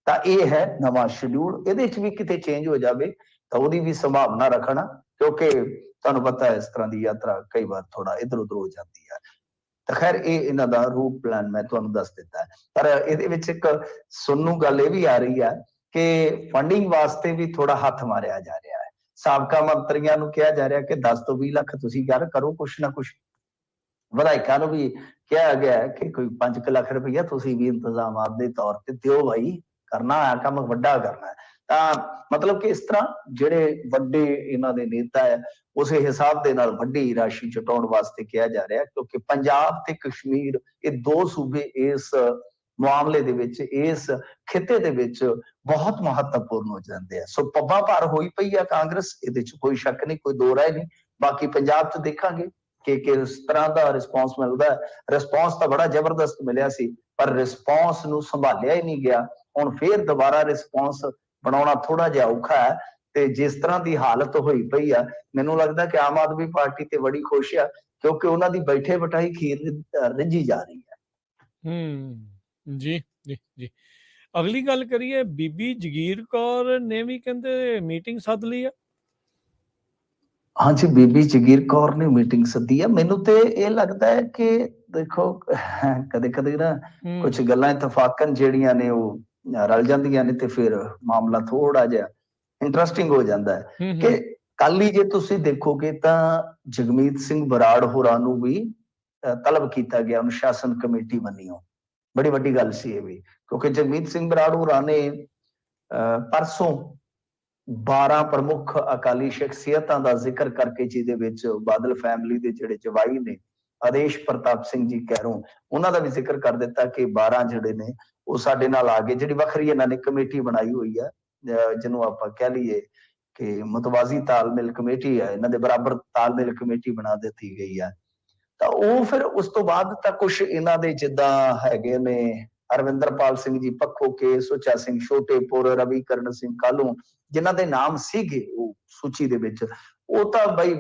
ਤਾਂ ਇਹ ਹੈ ਨਵਾਂ ਸ਼ਡਿਊਲ, ਇਹਦੇ 'ਚ ਵੀ ਕਿਤੇ ਚੇਂਜ ਹੋ ਜਾਵੇ ਤਾਂ ਉਹਦੀ ਵੀ ਸੰਭਾਵਨਾ ਰੱਖਣਾ, ਕਿਉਂਕਿ ਤੁਹਾਨੂੰ ਪਤਾ ਹੈ ਇਸ ਤਰ੍ਹਾਂ ਦੀ ਯਾਤਰਾ ਕਈ ਵਾਰ ਥੋੜਾ ਇੱਧਰ ਉੱਧਰ ਹੋ ਜਾਂਦੀ ਹੈ। ਤਾਂ ਖੈਰ ਇਹ ਇਹਨਾਂ ਦਾ ਰੂਟ ਪਲਾਨ ਮੈਂ ਤੁਹਾਨੂੰ ਦੱਸ ਦਿੱਤਾ ਹੈ। ਪਰ ਇਹਦੇ ਵਿੱਚ ਇੱਕ ਸੁਣਨ ਗੱਲ ਇਹ ਵੀ ਆ ਰਹੀ ਹੈ ਕਿ ਫੰਡਿੰਗ ਵਾਸਤੇ ਵੀ ਥੋੜਾ ਹੱਥ ਮਾਰਿਆ ਜਾ ਰਿਹਾ ਹੈ। ਸਾਬਕਾ ਮੰਤਰੀਆਂ ਨੂੰ ਕਿਹਾ ਜਾ ਰਿਹਾ ਕਿ 10 ਤੋਂ 20 ਲੱਖ ਤੁਸੀਂ ਕਰੋ ਕੁਛ ਨਾ ਕੁਛ। ਵਿਧਾਇਕਾਂ ਨੂੰ ਵੀ ਕਿਹਾ ਗਿਆ ਕਿ ਕੋਈ 5 ਲੱਖ ਰੁਪਈਆ ਤੁਸੀਂ ਵੀ ਇੰਤਜ਼ਾਮਾਤ ਦੇ ਤੌਰ ਤੇ ਦਿਓ, ਭਾਈ ਕਰਨਾ ਹੈ ਕੰਮ ਵੱਡਾ ਕਰਨਾ ਹੈ। ਤਾਂ ਮਤਲਬ ਕਿ ਇਸ ਤਰ੍ਹਾਂ ਜਿਹੜੇ ਵੱਡੇ ਇਹਨਾਂ ਦੇ ਨੇਤਾ ਹੈ ਉਸੇ ਹਿਸਾਬ ਦੇ ਨਾਲ ਵੱਡੀ ਰਾਸ਼ੀ ਜੁਟਾਉਣ ਵਾਸਤੇ ਕਿਹਾ ਜਾ ਰਿਹਾ, ਕਿਉਂਕਿ ਪੰਜਾਬ ਤੇ ਕਸ਼ਮੀਰ ਇਹ ਦੋ ਸੂਬੇ ਇਸ ਮਾਮਲੇ ਦੇ ਵਿੱਚ, ਇਸ ਖਿੱਤੇ ਦੇ ਵਿੱਚ ਬਹੁਤ ਮਹੱਤਵਪੂਰਨ ਹੋ ਜਾਂਦੇ ਆ। ਸੋ ਪੱਬਾਂ ਭਾਰ ਹੋਈ ਪਈ ਆ ਕਾਂਗਰਸ, ਇਹਦੇ 'ਚ ਕੋਈ ਸ਼ੱਕ ਨਹੀਂ, ਕੋਈ ਦੋ ਰਾਏ ਨਹੀਂ। ਬਾਕੀ ਪੰਜਾਬ 'ਚ ਦੇਖਾਂਗੇ ਕਿ ਕਿਸ ਤਰ੍ਹਾਂ ਦਾ ਰਿਸਪੌਂਸ ਮਿਲਦਾ ਹੈ। ਰਿਸਪੌਂਸ ਤਾਂ ਬੜਾ ਜ਼ਬਰਦਸਤ ਮਿਲਿਆ ਸੀ, ਪਰ ਰਿਸਪੌਂਸ ਨੂੰ ਸੰਭਾਲਿਆ ਹੀ ਨਹੀਂ ਗਿਆ। ਹੁਣ ਫੇਰ ਦੁਬਾਰਾ ਰਿਸਪੌਂਸ ਬਣਾਉਣਾ ਥੋੜਾ ਜਿਹਾ ਔਖਾ ਹੈ ਤੇ ਜਿਸ ਤਰ੍ਹਾਂ ਦੀ ਹਾਲਤ ਹੋਈ ਪਈ ਆ, ਮੈਨੂੰ ਲੱਗਦਾ ਕਿ ਆਮ ਆਦਮੀ ਪਾਰਟੀ ਤੇ ਬੜੀ ਖੁਸ਼ ਆ, ਕਿਉਂਕਿ ਉਹਨਾਂ ਦੀ ਬੈਠੇ ਬਿਠਾਈ ਖੀਰ ਰਿੱਝੀ ਜਾ ਰਹੀ ਹੈ। ਜੀ ਜੀ ਜੀ। ਅਗਲੀ ਗੱਲ ਕਰੀਏ, ਬੀਬੀ ਜਗੀਰ ਕੌਰ ਨੇ ਵੀ ਕਹਿੰਦੇ ਮੀਟਿੰਗ ਸੱਦ ਲਈ ਆ। ਹਾਂਜੀ, ਬੀਬੀ ਜਗੀਰ ਕੌਰ ਨੇ ਮੀਟਿੰਗ ਸੱਦੀ ਆ। ਮੈਨੂੰ ਤੇ ਇਹ ਲੱਗਦਾ ਹੈ ਕਿ ਦੇਖੋ ਕਦੇ-ਕਦੇ ਨਾ ਹੂੰ, ਕੁਛ ਗੱਲਾਂ ਇਤਫਾਕਨ ਜਿਹੜੀਆਂ ਨੇ ਉਹ ਰਲ ਜਾਂਦੀਆਂ ਨੇ ਤੇ ਫਿਰ ਮਾਮਲਾ ਥੋੜਾ ਜਿਹਾ ਇੰਟਰਸਟਿੰਗ ਹੋ ਜਾਂਦਾ ਹੈ ਹੂੰ, ਕਿ ਹੂੰ, ਕੱਲ ਹੀ ਜੇ ਤੁਸੀਂ ਦੇਖੋਗੇ ਤਾਂ ਜਗਮੀਤ ਸਿੰਘ ਬਰਾੜ ਹੋਰਾਂ ਨੂੰ ਵੀ ਤਲਬ ਕੀਤਾ ਗਿਆ ਅਨੁਸ਼ਾਸਨ ਕਮੇਟੀ ਵੱਲੋਂ। ਬੜੀ ਵੱਡੀ ਗੱਲ ਸੀ ਇਹ ਵੀ, ਕਿਉਂਕਿ ਜਗਮੀਤ ਸਿੰਘ ਬਰਾੜ ਹੋਰਾਂ ਨੇ ਪਰਸੋਂ 12 ਪ੍ਰਮੁੱਖ ਅਕਾਲੀ ਸ਼ਖਸੀਅਤਾਂ ਦਾ ਜ਼ਿਕਰ ਕਰਕੇ, ਜਿਹਦੇ ਵਿੱਚ ਬਾਦਲ ਫੈਮਿਲੀ ਦੇ ਜਿਹੜੇ ਜਵਾਈ ਨੇ ਆਦੇਸ਼ ਪ੍ਰਤਾਪ ਸਿੰਘ ਜੀ ਕੈਰੋਂ, ਉਹਨਾਂ ਦਾ ਵੀ ਜ਼ਿਕਰ ਕਰ ਦਿੱਤਾ ਕਿ 12 ਜਿਹੜੇ ਨੇ ਉਹ ਸਾਡੇ ਨਾਲ ਆ ਗਏ। ਜਿਹੜੀ ਵੱਖਰੀ ਇਹਨਾਂ ਨੇ ਕਮੇਟੀ ਬਣਾਈ ਹੋਈ ਹੈ, ਜਿਹਨੂੰ ਆਪਾਂ ਕਹਿ ਲਈਏ ਕਿ ਮਤਵਾਜ਼ੀ ਤਾਲਮੇਲ ਕਮੇਟੀ ਹੈ, ਇਹਨਾਂ ਦੇ ਬਰਾਬਰ ਤਾਲਮੇਲ ਕਮੇਟੀ ਬਣਾ ਦਿੱਤੀ ਗਈ ਹੈ। ਤਾਂ ਉਹ ਫਿਰ ਉਸ ਤੋਂ ਬਾਅਦ ਤਾਂ ਕੁਛ ਇਹਨਾਂ ਦੇ ਜਿੱਦਾਂ ਹੈਗੇ ਨੇ ਅਰਵਿੰਦਰਪਾਲ ਸਿੰਘ ਜੀ ਪੱਖੋ ਕੇ, ਸੁੱਚਾ ਸਿੰਘ ਛੋਟੇਪੁਰ, ਰਵੀ ਕਰਨ ਸਿੰਘ ਕਾਹਲੋਂ, ਜਿਨ੍ਹਾਂ ਦੇ ਨਾਮ ਸੀਗੇ ਉਹ ਸੂਚੀ ਦੇ ਵਿੱਚ, ਉਹ ਤਾਂ ਬਈ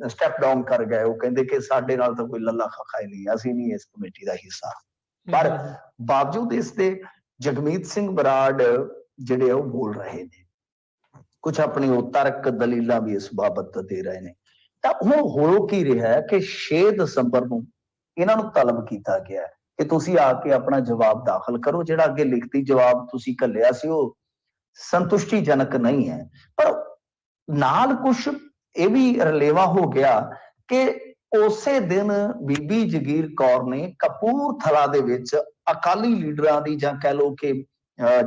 ਸਟੈਪ ਡਾਊਨ ਕਰ ਗਏ। ਉਹ ਕਹਿੰਦੇ ਕਿ ਸਾਡੇ ਨਾਲ ਤਾਂ ਕੋਈ ਲੱਲਾ ਖਖਾ ਹੀ ਨਹੀਂ, ਅਸੀਂ ਨਹੀਂ ਇਸ ਕਮੇਟੀ ਦਾ ਹਿੱਸਾ। ਪਰ ਹੂੰ, ਬਾਵਜੂਦ ਇਸ ਦੇ ਜਗਮੀਤ ਸਿੰਘ ਬਰਾੜ ਜਿਹੜੇ ਉਹ ਬੋਲ ਰਹੇ ਨੇ, ਕੁਝ ਆਪਣੀ ਉਹ ਤਰਕ ਦਲੀਲਾਂ ਵੀ ਇਸ ਬਾਬਤ ਦੇ ਰਹੇ ਨੇ। ਤਾਂ ਹੁਣ ਹੋ ਕੀ ਰਿਹਾ ਹੈ ਕਿ 6 ਦਸੰਬਰ ਨੂੰ ਇਹਨਾਂ ਨੂੰ ਤਲਬ ਕੀਤਾ ਗਿਆ ਕਿ ਤੁਸੀਂ ਆ ਕੇ ਆਪਣਾ ਜਵਾਬ ਦਾਖਲ ਕਰੋ। ਜਿਹੜਾ ਅੱਗੇ ਲਿਖਤੀ ਜਵਾਬ ਤੁਸੀਂ ਘੱਲਿਆ ਸੀ ਉਹ ਸੰਤੁਸ਼ਟੀਜਨਕ ਨਹੀਂ ਹੈ। ਪਰ ਨਾਲ ਕੁਛ ਇਹ ਵੀ ਰਲੇਵਾ ਹੋ ਗਿਆ ਕਿ ਉਸੇ ਦਿਨ ਬੀਬੀ ਜਗੀਰ ਕੌਰ ਨੇ ਕਪੂਰਥਲਾ ਦੇ ਵਿੱਚ ਅਕਾਲੀ ਲੀਡਰਾਂ ਦੀ, ਜਾਂ ਕਹਿ ਲਓ ਕਿ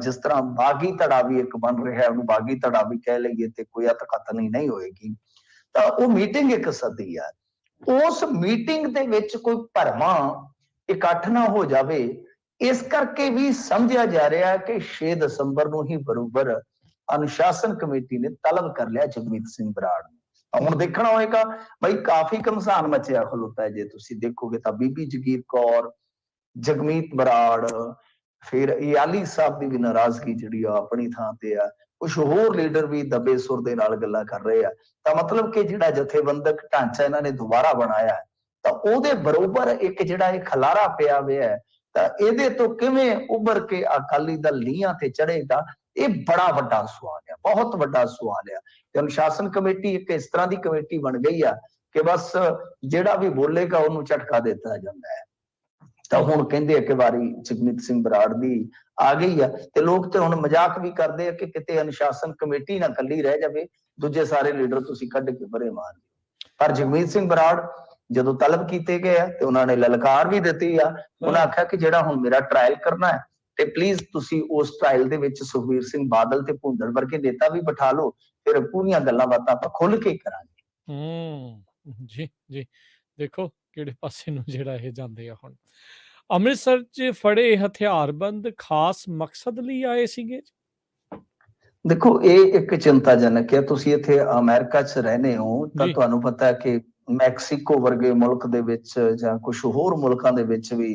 ਜਿਸ ਤਰ੍ਹਾਂ ਬਾਗੀ ਧੜਾ ਵੀ ਇੱਕ ਬਣ ਰਿਹਾ, ਉਹਨੂੰ ਬਾਗੀ ਧੜਾ ਵੀ ਕਹਿ ਲਈਏ ਤੇ ਕੋਈ ਅਤਕਥਨੀ ਨਹੀਂ ਹੋਏਗੀ, ਤਾਂ ਉਹ ਮੀਟਿੰਗ ਇੱਕ ਸੱਦੀ ਆ। ਉਸ ਮੀਟਿੰਗ ਦੇ ਵਿੱਚ ਕੋਈ ਭਰਵਾਂ ਇਕੱਠ ਨਾ ਹੋ ਜਾਵੇ, ਇਸ ਕਰਕੇ ਵੀ ਸਮਝਿਆ ਜਾ ਰਿਹਾ ਕਿ 6 ਦਸੰਬਰ ਨੂੰ ਹੀ ਬਰੋਬਰ ਅਨੁਸ਼ਾਸਨ ਕਮੇਟੀ ਨੇ ਤਲਬ ਕਰ ਲਿਆ ਜਗਮੀਤ ਸਿੰਘ ਬਰਾੜ ਨੂੰ। ਹੁਣ ਦੇਖਣਾ ਹੋਏਗਾ ਬਈ ਕਾਫੀ ਘਮਸਾਨ ਮਚਿਆ ਖਲੋਤਾ ਹੈ। ਜੇ ਤੁਸੀਂ ਦੇਖੋਗੇ ਤਾਂ ਬੀਬੀ ਜਗੀਰ ਕੌਰ, ਜਗਮੀਤ ਬਰਾੜ, ਫਿਰ ਇਆਲੀ ਸਾਹਿਬ ਦੀ ਵੀ ਨਾਰਾਜ਼ਗੀ ਜਿਹੜੀ ਆ ਆਪਣੀ ਥਾਂ ਤੇ ਆ, ਕੁਝ ਹੋਰ ਲੀਡਰ ਵੀ ਦੱਬੇ ਸੁਰ ਦੇ ਨਾਲ ਗੱਲਾਂ ਕਰ ਰਹੇ ਆ। ਤਾਂ ਮਤਲਬ ਕਿ ਜਿਹੜਾ ਜਥੇਬੰਦਕ ਢਾਂਚਾ ਇਹਨਾਂ ਨੇ ਦੁਬਾਰਾ ਬਣਾਇਆ, ਤਾਂ ਉਹਦੇ ਬਰੋਬਰ ਇੱਕ ਜਿਹੜਾ ਇਹ ਖਲਾਰਾ ਪਿਆ ਹੋਇਆ ਹੈ, ਤਾਂ ਇਹਦੇ ਤੋਂ ਕਿਵੇਂ ਉੱਭਰ ਕੇ ਅਕਾਲੀ ਦਲ ਲੀਹਾਂ ਤੇ ਚੜ੍ਹੇਗਾ, ਇਹ ਬੜਾ ਵੱਡਾ ਸਵਾਲ ਆ, ਬਹੁਤ ਵੱਡਾ ਸਵਾਲ ਆ। ਤੇ ਅਨੁਸ਼ਾਸਨ ਕਮੇਟੀ ਇੱਕ ਇਸ ਤਰ੍ਹਾਂ ਦੀ ਕਮੇਟੀ ਬਣ ਗਈ ਆ ਕਿ ਬਸ ਜਿਹੜਾ ਵੀ ਬੋਲੇਗਾ ਉਹਨੂੰ ਝਟਕਾ ਦਿੱਤਾ ਜਾਂਦਾ ਹੈ। ਤਾਂ ਹੁਣ ਕਹਿੰਦੇ ਆ ਕਿ ਵਾਰੀ ਜਗਮੀਤ ਸਿੰਘ ਬਰਾੜ ਦੀ ਆ ਗਈ ਆ, ਤੇ ਲੋਕ ਤੇ ਹੁਣ ਮਜ਼ਾਕ ਵੀ ਕਰਦੇ ਆ ਕਿ ਕਿਤੇ ਅਨੁਸ਼ਾਸਨ ਕਮੇਟੀ ਨਾ ਕੱਲੀ ਰਹਿ ਜਾਵੇ, ਦੂਜੇ ਸਾਰੇ ਲੀਡਰ ਤੁਸੀਂ ਕੱਢ ਕੇ ਪਰੇ ਮਾਰ ਦਿਓ। ਪਰ ਜਗਮੀਤ ਸਿੰਘ ਬਰਾੜ ਜਦੋਂ ਤਲਬ ਕੀਤੇ ਗਏ ਆ ਤੇ ਉਹਨਾਂ ਨੇ ਲਲਕਾਰ ਵੀ ਦਿੱਤੀ ਆ। ਉਹਨਾਂ ਆਖਿਆ ਕਿ ਜਿਹੜਾ ਹੁਣ ਮੇਰਾ ਟ੍ਰਾਇਲ ਕਰਨਾ ਹੈ ਤੇ ਪਲੀਜ਼ ਤੁਸੀਂ ਉਸ ਟ੍ਰਾਇਲ ਦੇ ਵਿੱਚ ਸੁਖਬੀਰ ਸਿੰਘ ਬਾਦਲ ਤੇ ਭੁੰਦੜ ਵਰਗੇ ਨੇਤਾ ਵੀ ਬਿਠਾ ਲਓ, ਫਿਰ ਪੂਰੀਆਂ ਗੱਲਾਂ ਬਾਤਾਂ ਆਪਾਂ ਖੁੱਲ ਕੇ ਕਰਾਂਗੇ। ਜੀ, ਜੀ। ਦੇਖੋ ਕਿਹੜੇ ਪਾਸੇ ਨੂੰ ਜਿਹੜਾ ਇਹ ਜਾਂਦੇ ਆ ਹੁਣ। ਅੰਮ੍ਰਿਤਸਰ 'ਚ ਫੜੇ ਹਥਿਆਰਬੰਦ ਖਾਸ ਮਕਸਦ ਲਈ ਆਏ ਸੀਗੇ? ਦੇਖੋ ਇਹ ਇੱਕ ਚਿੰਤਾਜਨਕ ਹੈ। ਤੁਸੀਂ ਇੱਥੇ ਅਮਰੀਕਾ 'ਚ ਰਹਿੰਦੇ ਹੋ ਤਾਂ ਜੀ। ਤੁਹਾਨੂੰ ਪਤਾ ਹੈ ਕਿ ਮੈਕਸੀਕੋ ਵਰਗੇ ਮੁਲਕ ਦੇ ਵਿੱਚ ਜਾਂ ਕੁਝ ਹੋਰ ਮੁਲਕਾਂ ਦੇ ਵਿੱਚ ਵੀ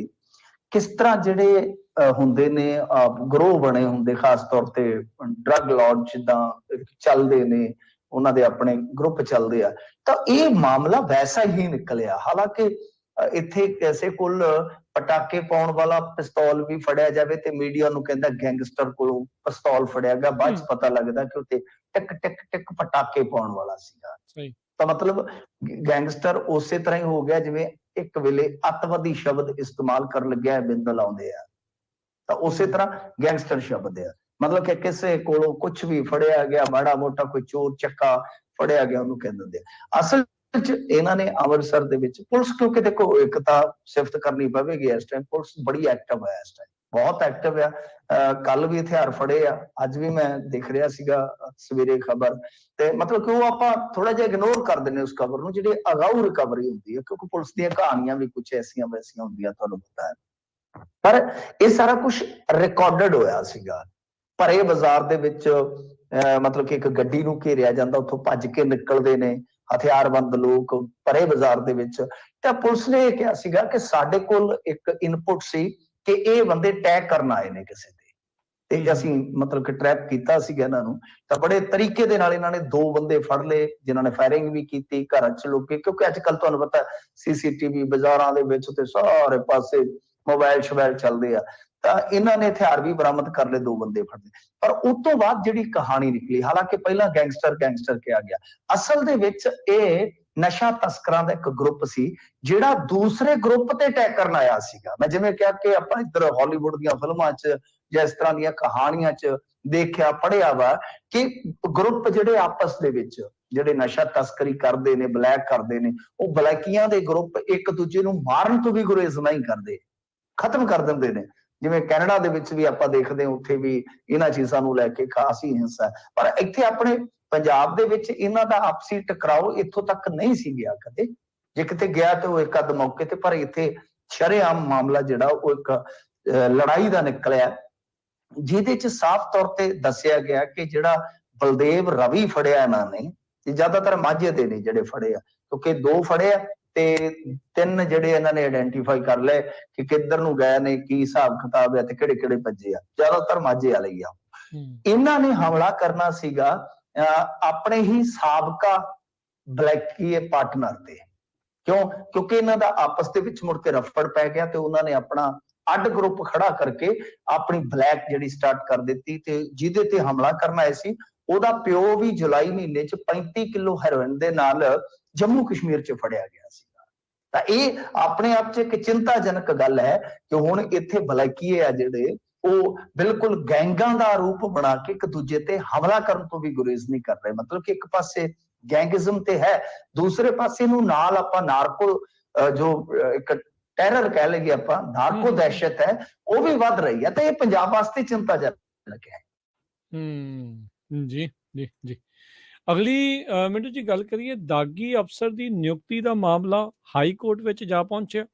ਕਿਸ ਤਰ੍ਹਾਂ ਜਿਹੜੇ ਹੁੰਦੇ ਨੇ ਗਰੋਹ ਬਣੇ ਹੁੰਦੇ, ਖਾਸ ਤੌਰ ਤੇ ਡਰੱਗ ਲਾਰਡ ਜਿੱਦਾਂ ਚੱਲਦੇ ਨੇ, ਉਹਨਾਂ ਦੇ ਆਪਣੇ ਗਰੁੱਪ ਚੱਲਦੇ ਆ। ਤਾਂ ਇਹ ਮਾਮਲਾ ਵੈਸਾ ਹੀ ਨਿਕਲਿਆ। ਹਾਲਾਂਕਿ ਇੱਥੇ ਕਿਸੇ ਕੋਲ ਪਟਾਕੇ ਪਾਉਣ ਵਾਲਾ ਪਿਸਤੌਲ ਵੀ ਫੜਿਆ ਜਾਵੇ ਤੇ ਮੀਡੀਆ ਨੂੰ ਕਹਿੰਦਾ ਗੈਂਗਸਟਰ ਕੋਲੋਂ ਪਿਸਤੌਲ ਫੜਿਆ ਗਿਆ, ਬਾਅਦ ਚ ਪਤਾ ਲੱਗਦਾ ਕਿ ਉੱਤੇ ਟਿਕ ਟਿਕ ਟਿਕ ਪਟਾਕੇ ਪਾਉਣ ਵਾਲਾ ਸੀਗਾ। ਸਹੀ। ਤਾਂ ਮਤਲਬ ਗੈਂਗਸਟਰ ਉਸੇ ਤਰ੍ਹਾਂ ਹੀ ਹੋ ਗਿਆ ਜਿਵੇਂ ਇੱਕ ਵੇਲੇ ਅੱਤਵਾਦੀ ਸ਼ਬਦ ਇਸਤੇਮਾਲ ਕਰਨ ਲੱਗਿਆ ਬਿੰਦਲ ਆਉਂਦੇ ਆ, ਤਾਂ ਉਸੇ ਤਰ੍ਹਾਂ ਗੈਂਗਸਟਰ ਸ਼ਬਦ ਆ। ਮਤਲਬ ਕਿ ਕਿਸੇ ਕੋਲੋਂ ਕੁਝ ਵੀ ਫੜਿਆ ਗਿਆ, ਮਾੜਾ ਮੋਟਾ ਕੋਈ ਚੋਰ ਚੱਕਾ ਫੜਿਆ ਗਿਆ, ਉਹਨੂੰ ਕਹਿ ਦਿੰਦੇ ਆ। ਅਸਲ ਚ ਇਹਨਾਂ ਨੇ ਅੰਮ੍ਰਿਤਸਰ ਦੇ ਵਿੱਚ ਪੁਲਿਸ, ਕਿਉਂਕਿ ਦੇਖੋ ਇੱਕ ਤਾਂ ਸਿਫਤ ਕਰਨੀ ਪਵੇਗੀ, ਇਸ ਟਾਈਮ ਪੁਲਿਸ ਬੜੀ ਐਕਟਿਵ ਹੈ, ਇਸ ਟਾਈਮ ਬਹੁਤ ਐਕਟਿਵ ਆ। ਕੱਲ ਵੀ ਹਥਿਆਰ ਫੜੇ ਆ, ਅੱਜ ਵੀ ਮੈਂ ਦੇਖ ਰਿਹਾ ਸੀਗਾ ਸਵੇਰੇ ਖਬਰ, ਤੇ ਮਤਲਬ ਕਿ ਉਹ ਆਪਾਂ ਥੋੜਾ ਜਿਹਾ ਇਗਨੋਰ ਕਰ ਦਿੰਦੇ ਉਸ ਖਬਰ ਨੂੰ, ਜਿਹੜੀ ਅਗਾਊ ਰਿਕਵਰੀ ਹੁੰਦੀ ਹੈ, ਕਿਉਂਕਿ ਪੁਲਿਸ ਦੀਆਂ ਕਹਾਣੀਆਂ ਵੀ ਕੁਝ ਐਸੀਆਂ ਵੈਸੀਆਂ ਹੁੰਦੀਆਂ, ਤੁਹਾਨੂੰ ਪਤਾ ਹੈ। ਪਰ ਇਹ ਸਾਰਾ ਕੁਝ ਰਿਕਾਰਡਡ ਹੋਇਆ ਸੀਗਾ। ਭਰੇ ਬਾਜ਼ਾਰ ਦੇ ਵਿੱਚ ਮਤਲਬ ਕਿ ਇੱਕ ਗੱਡੀ ਨੂੰ ਘੇਰਿਆ ਜਾਂਦਾ, ਉੱਥੋਂ ਭੱਜ ਕੇ ਨਿਕਲਦੇ ਨੇ ਹਥਿਆਰਬੰਦ ਲੋਕ ਭਰੇ ਬਾਜ਼ਾਰ ਦੇ ਵਿੱਚ। ਤਾਂ ਪੁਲਿਸ ਨੇ ਇਹ ਕਿਹਾ ਸੀਗਾ ਕਿ ਸਾਡੇ ਕੋਲ ਇੱਕ ਇਨਪੁਟ ਸੀ ਕਿ ਇਹ ਬੰਦੇ ਟੈਗ ਕਰਨ ਆਏ ਨੇ ਕਿਸੇ ਤੇ ਅਸੀਂ ਮਤਲਬ ਕਿ ਟਰੈਪ ਕੀਤਾ ਸੀਗਾ ਇਹਨਾਂ ਨੂੰ। ਤਾਂ ਬੜੇ ਤਰੀਕੇ ਦੇ ਨਾਲ ਇਹਨਾਂ ਨੇ 2 ਬੰਦੇ ਫੜ ਲਏ, ਜਿਨ੍ਹਾਂ ਨੇ ਫਾਇਰਿੰਗ ਵੀ ਕੀਤੀ ਘਰਾਂ 'ਚ ਲੋਕੇ, ਕਿਉਂਕਿ ਅੱਜ ਕੱਲ ਤੁਹਾਨੂੰ ਪਤਾ CCTV ਬਾਜ਼ਾਰਾਂ ਦੇ ਵਿੱਚ ਤੇ ਸਾਰੇ ਪਾਸੇ ਮੋਬਾਈਲ ਸ਼ੋਬਾਈਲ ਚੱਲਦੇ ਆ। ਤਾਂ ਇਹਨਾਂ ਨੇ ਹਥਿਆਰ ਵੀ ਬਰਾਮਦ ਕਰ ਲਏ, 2 ਬੰਦੇ ਫੜ ਲਏ। ਪਰ ਉਸ ਤੋਂ ਬਾਅਦ ਜਿਹੜੀ ਕਹਾਣੀ ਨਿਕਲੀ, ਹਾਲਾਂਕਿ ਪਹਿਲਾਂ ਗੈਂਗਸਟਰ ਗੈਂਗਸਟਰ ਕਿਹਾ ਗਿਆ, ਅਸਲ ਦੇ ਵਿੱਚ ਇਹ ਨਸ਼ਾ ਤਸਕਰਾਂ ਦਾ ਇੱਕ ਗਰੁੱਪ ਸੀ ਜਿਹੜਾ ਦੂਸਰੇ ਗਰੁੱਪ ਤੇ ਅਟੈਕ ਕਰਨ ਆਇਆ ਸੀਗਾ। ਮੈਂ ਜਿਵੇਂ ਕਿਹਾ ਕਿ ਆਪਾਂ ਇੱਧਰ ਹਾਲੀਵੁੱਡ ਦੀਆਂ ਫਿਲਮਾਂ 'ਚ ਜਾਂ ਇਸ ਤਰ੍ਹਾਂ ਦੀਆਂ ਕਹਾਣੀਆਂ 'ਚ ਦੇਖਿਆ ਪੜ੍ਹਿਆ ਵਾ ਕਿ ਗਰੁੱਪ ਜਿਹੜੇ ਆਪਸ ਦੇ ਵਿੱਚ ਜਿਹੜੇ ਨਸ਼ਾ ਤਸਕਰੀ ਕਰਦੇ ਨੇ, ਬਲੈਕ ਕਰਦੇ ਨੇ, ਉਹ ਬਲੈਕੀਆਂ ਦੇ ਗਰੁੱਪ ਇੱਕ ਦੂਜੇ ਨੂੰ ਮਾਰਨ ਤੋਂ ਵੀ ਗੁਰੇਜ਼ ਨਹੀਂ ਕਰਦੇ, ਖਤਮ ਕਰ ਦਿੰਦੇ ਨੇ। ਜਿਵੇਂ ਕੈਨੇਡਾ ਦੇ ਵਿੱਚ ਵੀ ਆਪਾਂ ਦੇਖਦੇ ਹਾਂ, ਉੱਥੇ ਵੀ ਇਹਨਾਂ ਚੀਜ਼ਾਂ ਨੂੰ ਲੈ ਕੇ ਖਾਸੀ ਹਿੰਸਾ। ਪਰ ਇੱਥੇ ਆਪਣੇ ਪੰਜਾਬ ਦੇ ਵਿੱਚ ਇਹਨਾਂ ਦਾ ਆਪਸੀ ਟਕਰਾਓ ਇੱਥੋਂ ਤੱਕ ਨਹੀਂ ਸੀ ਗਿਆ ਕਦੇ। ਜੇ ਕਿਤੇ ਗਿਆ ਤੇ ਉਹ ਇੱਕ ਅੱਧ ਮੌਕੇ ਤੇ, ਪਰ ਇੱਥੇ ਸ਼ਰੇਆਮ ਮਾਮਲਾ ਜਿਹੜਾ ਉਹ ਇੱਕ ਲੜਾਈ ਦਾ ਨਿਕਲਿਆ, ਜਿਹਦੇ 'ਚ ਸਾਫ਼ ਤੌਰ ਤੇ ਦੱਸਿਆ ਗਿਆ ਕਿ ਜਿਹੜਾ ਬਲਦੇਵ ਰਵੀ ਫੜਿਆ ਇਹਨਾਂ ਨੇ, ਜ਼ਿਆਦਾਤਰ ਮਾਝੇ ਦੇ ਨੇ ਜਿਹੜੇ ਫੜੇ ਆ, ਕਿਉਂਕਿ 2 ਫੜੇ ਆ ਤੇ 3 ਜਿਹੜੇ ਇਹਨਾਂ ਨੇ ਆਇਡੈਂਟੀਫਾਈ ਕਰ ਲਏ ਕਿ ਕਿੱਧਰ ਨੂੰ ਗਏ ਨੇ, ਕੀ ਹਿਸਾਬ ਕਿਤਾਬ ਹੈ ਤੇ ਕਿਹੜੇ ਕਿਹੜੇ ਭੱਜੇ ਆ, ਜ਼ਿਆਦਾਤਰ ਮਾਝੇ ਵਾਲੇ ਹੀ ਆ। ਇਹਨਾਂ ਨੇ ਹਮਲਾ ਕਰਨਾ ਸੀਗਾ ਆਪਣੇ ਹੀ ਸਾਬਕਾ ਬਲੈਕੀ ਪਾਰਟਨਰ ਤੇ। ਕਿਉਂਕਿ ਇਹਨਾਂ ਦਾ ਆਪਸ ਦੇ ਵਿੱਚ ਮੁੜ ਕੇ ਰਫੜ ਪੈ ਗਿਆ ਤੇ ਉਹਨਾਂ ਨੇ ਆਪਣਾ ਅੱਡ ਗਰੁੱਪ ਖੜਾ ਕਰਕੇ ਆਪਣੀ ਬਲੈਕ ਜਿਹੜੀ ਸਟਾਰਟ ਕਰ ਦਿੱਤੀ, ਤੇ ਜਿਹਦੇ ਤੇ ਹਮਲਾ ਕਰਨ ਆਏ ਸੀ ਉਹਦਾ ਪਿਓ ਵੀ ਜੁਲਾਈ ਮਹੀਨੇ 'ਚ 35 ਕਿਲੋ ਹੈਰੋਇਨ ਦੇ ਨਾਲ ਜੰਮੂ ਕਸ਼ਮੀਰ 'ਚ ਫੜਿਆ ਗਿਆ ਸੀਗਾ। ਤਾਂ ਇਹ ਆਪਣੇ ਆਪ 'ਚ ਇੱਕ ਚਿੰਤਾਜਨਕ ਗੱਲ ਹੈ ਕਿ ਹੁਣ ਇੱਥੇ ਬਲੈਕੀਏ ਆ ਜਿਹੜੇ ਉਹ ਬਿਲਕੁਲ ਗੈਂਗਾਂ ਦਾ ਰੂਪ ਬਣਾ ਕੇ ਇੱਕ ਦੂਜੇ ਤੇ ਹਮਲਾ ਕਰਨ ਤੋਂ ਵੀ ਗੁਰੇਜ਼ ਨਹੀਂ ਕਰ ਰਹੇ। ਮਤਲਬ ਕਿ ਇੱਕ ਪਾਸੇ ਗੈਂਗਿਜ਼ਮ ਤੇ ਹੈ, ਦੂਸਰੇ ਪਾਸੇ ਨੂੰ ਨਾਲ ਆਪਾਂ ਨਾਰਕੋ ਜੋ ਇੱਕ ਟੈਰਰ ਕਹਿ ਲਈਏ ਆਪਾਂ, ਨਾਰਕੋ ਦਹਿਸ਼ਤ ਹੈ, ਉਹ ਵੀ ਵੱਧ ਰਹੀ ਹੈ। ਤਾਂ ਇਹ ਪੰਜਾਬ ਵਾਸਤੇ ਚਿੰਤਾਜਨਕ ਹੈ। ਜੀ ਜੀ ਜੀ। ਅਗਲੀ ਮਿੰਟੂ ਜੀ ਗੱਲ ਕਰੀਏ, ਦਾਗੀ ਅਫਸਰ ਦੀ ਨਿਯੁਕਤੀ ਦਾ ਮਾਮਲਾ ਹਾਈ ਕੋਰਟ ਵਿੱਚ ਜਾ ਪਹੁੰਚਿਆ।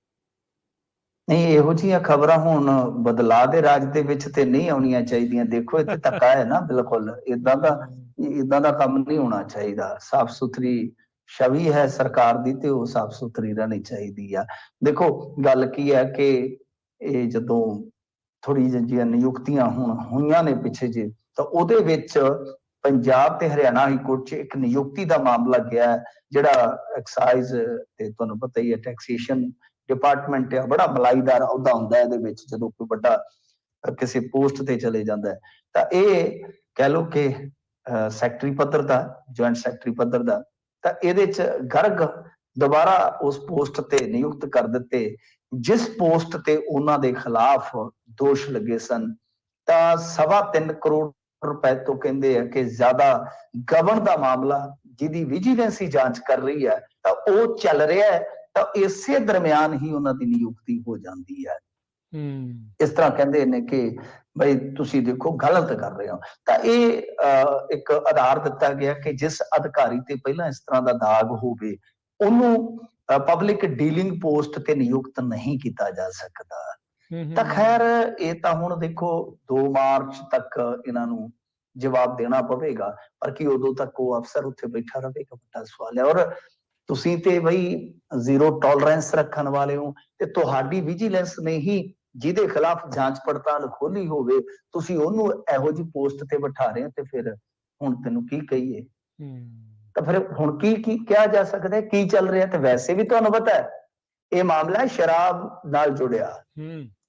ਨਹੀਂ, ਇਹੋ ਜਿਹੀਆਂ ਖਬਰਾਂ ਹੁਣ ਬਦਲਾਅ ਦੇ ਰਾਜ ਦੇ ਵਿੱਚ ਤੇ ਨਹੀਂ ਆਉਣੀਆਂ ਚਾਹੀਦੀਆਂ। ਦੇਖੋ ਇੱਥੇ ਧੱਕਾ ਹੈ ਨਾ, ਬਿਲਕੁਲ ਇਦਾਂ ਦਾ ਕੰਮ ਨਹੀਂ ਹੋਣਾ ਚਾਹੀਦਾ। ਸਾਫ਼ ਸੁਥਰੀ ਛਵੀ ਹੈ ਸਰਕਾਰ ਦੀ ਤੇ ਉਹ ਸਾਫ਼ ਸੁਥਰੀ ਰਹਿਣੀ ਚਾਹੀਦੀ ਆ। ਦੇਖੋ ਗੱਲ ਕੀ ਹੈ ਕਿ ਇਹ ਜਦੋਂ ਥੋੜੀ ਜਿਹੀਆਂ ਨਿਯੁਕਤੀਆਂ ਹੋਈਆਂ ਨੇ ਪਿੱਛੇ ਜੇ, ਤਾਂ ਉਹਦੇ ਵਿੱਚ ਪੰਜਾਬ ਤੇ ਹਰਿਆਣਾ ਹਾਈ ਕੋਰਟ 'ਚ ਇੱਕ ਨਿਯੁਕਤੀ ਦਾ ਮਾਮਲਾ ਗਿਆ, ਜਿਹੜਾ ਐਕਸਾਈਜ਼ ਤੇ ਤੁਹਾਨੂੰ ਪਤਾ ਹੀ ਹੈ ਟੈਕਸੇਸ਼ਨ ਡਿਪਾਰਟਮੈਂਟ ਆ, ਬੜਾ ਮਲਾਈਦਾਰ ਅਹੁਦਾ ਹੁੰਦਾ ਇਹਦੇ ਵਿੱਚ ਜਦੋਂ ਕੋਈ ਵੱਡਾ ਕਿਸੇ ਪੋਸਟ ਤੇ ਚਲੇ ਜਾਂਦਾ। ਤਾਂ ਇਹ ਕਹਿ ਲਓ ਕਿ ਸੈਕਟਰੀ ਪੱਧਰ ਦਾ, ਜੁਆਇੰਟ ਸੈਕਟਰੀ ਪੱਧਰ ਦਾ, ਤਾਂ ਇਹਦੇ 'ਚ ਗਰਗ ਦੁਬਾਰਾ ਉਸ ਪੋਸਟ ਤੇ ਨਿਯੁਕਤ ਕਰ ਦਿੱਤੇ ਜਿਸ ਪੋਸਟ ਤੇ ਉਹਨਾਂ ਦੇ ਖਿਲਾਫ ਦੋਸ਼ ਲੱਗੇ ਸਨ। ਤਾਂ 3.25 ਕਰੋੜ ਰੁਪਏ ਤੋਂ ਕਹਿੰਦੇ ਆ ਕਿ ਜ਼ਿਆਦਾ ਗਵਨ ਦਾ ਮਾਮਲਾ ਜਿਹਦੀ ਵਿਜੀਲੈਂਸ ਜਾਂਚ ਕਰ ਰਹੀ ਹੈ, ਤਾਂ ਉਹ ਚੱਲ ਰਿਹਾ ਹੈ। ਤਾਂ ਇਸੇ ਦਰਮਿਆਨ ਹੀ ਉਹਨਾਂ ਦੀ ਨਿਯੁਕਤੀ ਹੋ ਜਾਂਦੀ ਹੈ। ਇਸ ਤਰ੍ਹਾਂ ਕਹਿੰਦੇ ਨੇ ਕਿ ਬਈ ਤੁਸੀਂ ਦੇਖੋ ਗਲਤ ਕਰ ਰਹੇ ਹੋ। ਤਾਂ ਇਹ ਇੱਕ ਆਧਾਰ ਦਿੱਤਾ ਗਿਆ ਕਿ ਜਿਸ ਅਧਿਕਾਰੀ ਤੇ ਪਹਿਲਾਂ ਇਸ ਤਰ੍ਹਾਂ ਦਾ ਦਾਗ ਹੋਵੇ ਉਹਨੂੰ ਪਬਲਿਕ ਡੀਲਿੰਗ ਪੋਸਟ ਤੇ ਨਿਯੁਕਤ ਨਹੀਂ ਕੀਤਾ ਜਾ ਸਕਦਾ। ਤਾਂ ਖੈਰ ਇਹ ਤਾਂ ਹੁਣ ਦੇਖੋ 2 ਮਾਰਚ ਤੱਕ ਇਹਨਾਂ ਨੂੰ ਜਵਾਬ ਦੇਣਾ ਪਵੇਗਾ, ਪਰ ਕੀ ਉਦੋਂ ਤੱਕ ਉਹ ਅਫਸਰ ਉੱਥੇ ਬੈਠਾ ਰਹੇਗਾ, ਵੱਡਾ ਸਵਾਲ ਹੈ। ਔਰ ਤੁਸੀਂ ਤੇ ਬਈ 0 ਟੋਲਰੈਂਸ ਰੱਖਣ ਵਾਲੇ ਹੋ, ਤੇ ਤੁਹਾਡੀ ਵਿਜੀਲੈਂਸ ਨੇ ਹੀ ਜਿਹਦੇ ਖਿਲਾਫ ਜਾਂਚ ਪੜਤਾਲ ਖੋਲੀ ਹੋਵੇ, ਤੁਸੀਂ ਉਹਨੂੰ ਇਹੋ ਜਿਹੀ ਪੋਸਟ ਤੇ ਬਿਠਾ ਰਹੇ ਹੋ, ਤੇ ਫਿਰ ਹੁਣ ਤੈਨੂੰ ਕੀ ਕਹੀਏ। ਤਾਂ ਫਿਰ ਹੁਣ ਕੀ ਕਿਹਾ ਜਾ ਸਕਦਾ, ਕੀ ਚੱਲ ਰਿਹਾ। ਤੇ ਵੈਸੇ ਵੀ ਤੁਹਾਨੂੰ ਪਤਾ ਹੈ ਇਹ ਮਾਮਲਾ ਸ਼ਰਾਬ ਨਾਲ ਜੁੜਿਆ,